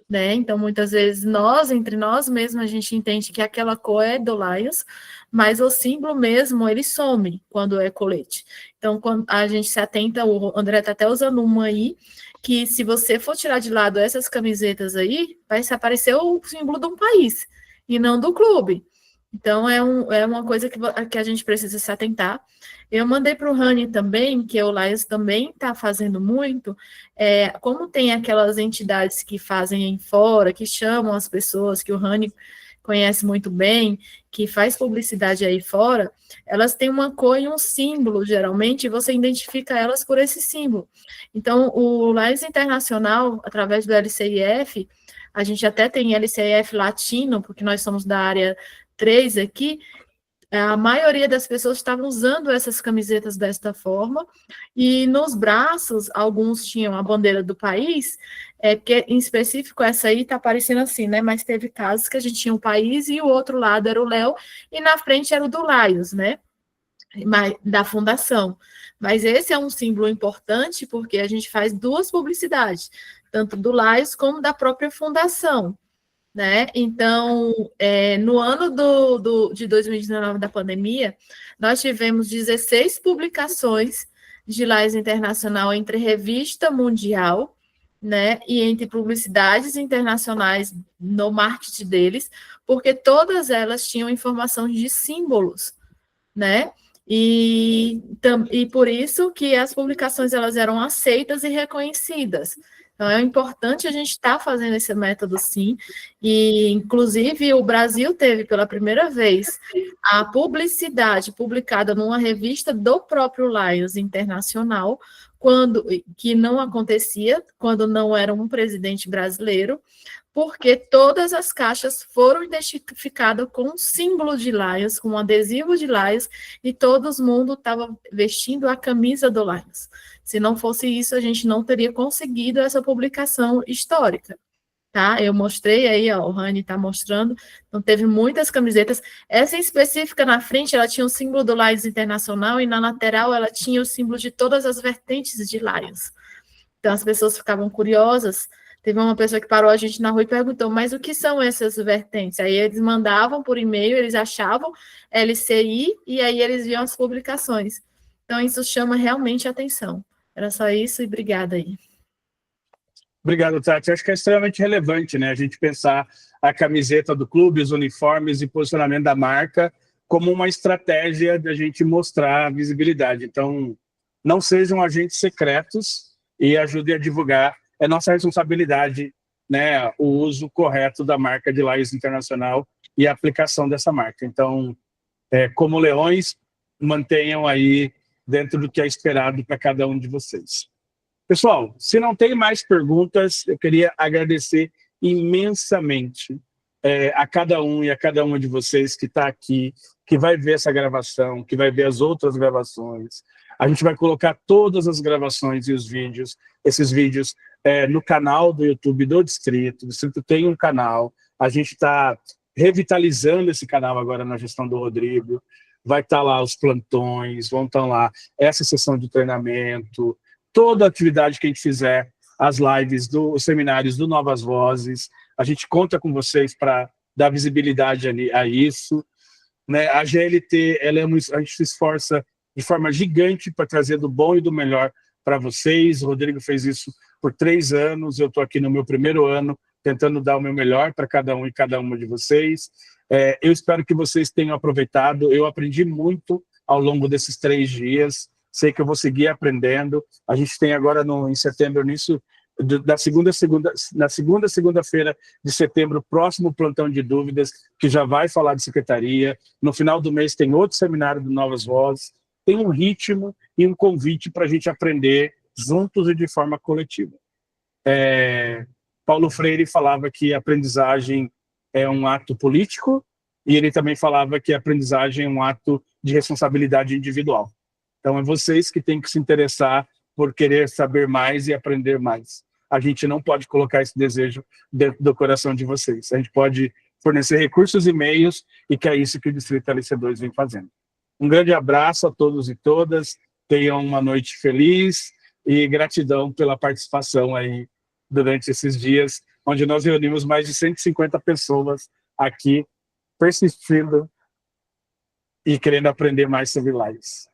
né? Então, muitas vezes, entre nós mesmos, a gente entende que aquela cor é do Lions, mas o símbolo mesmo, ele some quando é colete. Então, quando a gente se atenta, o André está até usando uma aí, que se você for tirar de lado essas camisetas aí, vai aparecer o símbolo de um país, e não do clube. Então, é uma coisa que a gente precisa se atentar. Eu mandei para o Rani também, que o Lions também está fazendo muito, como tem aquelas entidades que fazem aí fora, que chamam as pessoas, que o Rani conhece muito bem, que faz publicidade aí fora, elas têm uma cor e um símbolo, geralmente, e você identifica elas por esse símbolo. Então, o Lions Internacional, através do LCIF, a gente até tem LCIF latino, porque nós somos da área 3 aqui, a maioria das pessoas estavam usando essas camisetas desta forma, e nos braços, alguns tinham a bandeira do país, porque em específico essa aí está aparecendo assim, né? Mas teve casos que a gente tinha um país e o outro lado era o Léo, e na frente era o do Lions, né? Da fundação. Mas esse é um símbolo importante porque a gente faz duas publicidades, tanto do Lions como da própria fundação, né? Então, no ano de 2019, da pandemia, nós tivemos 16 publicações de Lions Internacional entre revista mundial, né, e entre publicidades internacionais no marketing deles, porque todas elas tinham informação de símbolos, né? E por isso que as publicações elas eram aceitas e reconhecidas. Então, é importante a gente estar fazendo esse método, sim, e, inclusive, o Brasil teve, pela primeira vez, a publicidade publicada numa revista do próprio Lions Internacional, que não acontecia quando não era um presidente brasileiro, porque todas as caixas foram identificadas com um símbolo de Lions, com um adesivo de Lions, e todo mundo estava vestindo a camisa do Lions. Se não fosse isso, a gente não teria conseguido essa publicação histórica, tá? Eu mostrei aí, ó, o Rani está mostrando, então teve muitas camisetas. Essa em específica na frente, ela tinha o símbolo do Lions Internacional, e na lateral ela tinha o símbolo de todas as vertentes de Lions. Então as pessoas ficavam curiosas. Teve uma pessoa que parou a gente na rua e perguntou, mas o que são essas vertentes? Aí eles mandavam por e-mail, eles achavam LCI, e aí eles viam as publicações. Então, isso chama realmente a atenção. Era só isso, e obrigada aí. Obrigado, Tati. Acho que é extremamente relevante, né, a gente pensar a camiseta do clube, os uniformes e posicionamento da marca como uma estratégia de a gente mostrar a visibilidade. Então, não sejam agentes secretos e ajudem a divulgar. É nossa responsabilidade, né, o uso correto da marca de Lions Internacional e a aplicação dessa marca. Então, como leões, mantenham aí dentro do que é esperado para cada um de vocês. Pessoal, se não tem mais perguntas, eu queria agradecer imensamente a cada um e a cada uma de vocês que está aqui, que vai ver essa gravação, que vai ver as outras gravações. A gente vai colocar todas as gravações e esses vídeos no canal do YouTube do Distrito. O Distrito tem um canal, a gente está revitalizando esse canal agora na gestão do Rodrigo. Vai estar lá os plantões, vão estar lá essa sessão de treinamento, toda a atividade que a gente fizer, as lives, os seminários do Novas Vozes, a gente conta com vocês para dar visibilidade a isso. Né? A GLT, a gente se esforça de forma gigante para trazer do bom e do melhor para vocês. O Rodrigo fez isso por 3 anos, eu estou aqui no meu primeiro ano, tentando dar o meu melhor para cada um e cada uma de vocês. Eu espero que vocês tenham aproveitado. Eu aprendi muito ao longo desses 3 dias. Sei que eu vou seguir aprendendo. A gente tem agora em setembro, na segunda-feira de setembro, o próximo plantão de dúvidas, que já vai falar de secretaria. No final do mês tem outro seminário do Novas Vozes. Tem um ritmo e um convite para a gente aprender juntos e de forma coletiva. Paulo Freire falava que a aprendizagem é um ato político, e ele também falava que a aprendizagem é um ato de responsabilidade individual. Então, é vocês que têm que se interessar por querer saber mais e aprender mais. A gente não pode colocar esse desejo dentro do coração de vocês. A gente pode fornecer recursos e meios, e que é isso que o Distrito LC2 vem fazendo. Um grande abraço a todos e todas, tenham uma noite feliz, e gratidão pela participação aí durante esses dias, onde nós reunimos mais de 150 pessoas aqui, persistindo e querendo aprender mais sobre lives.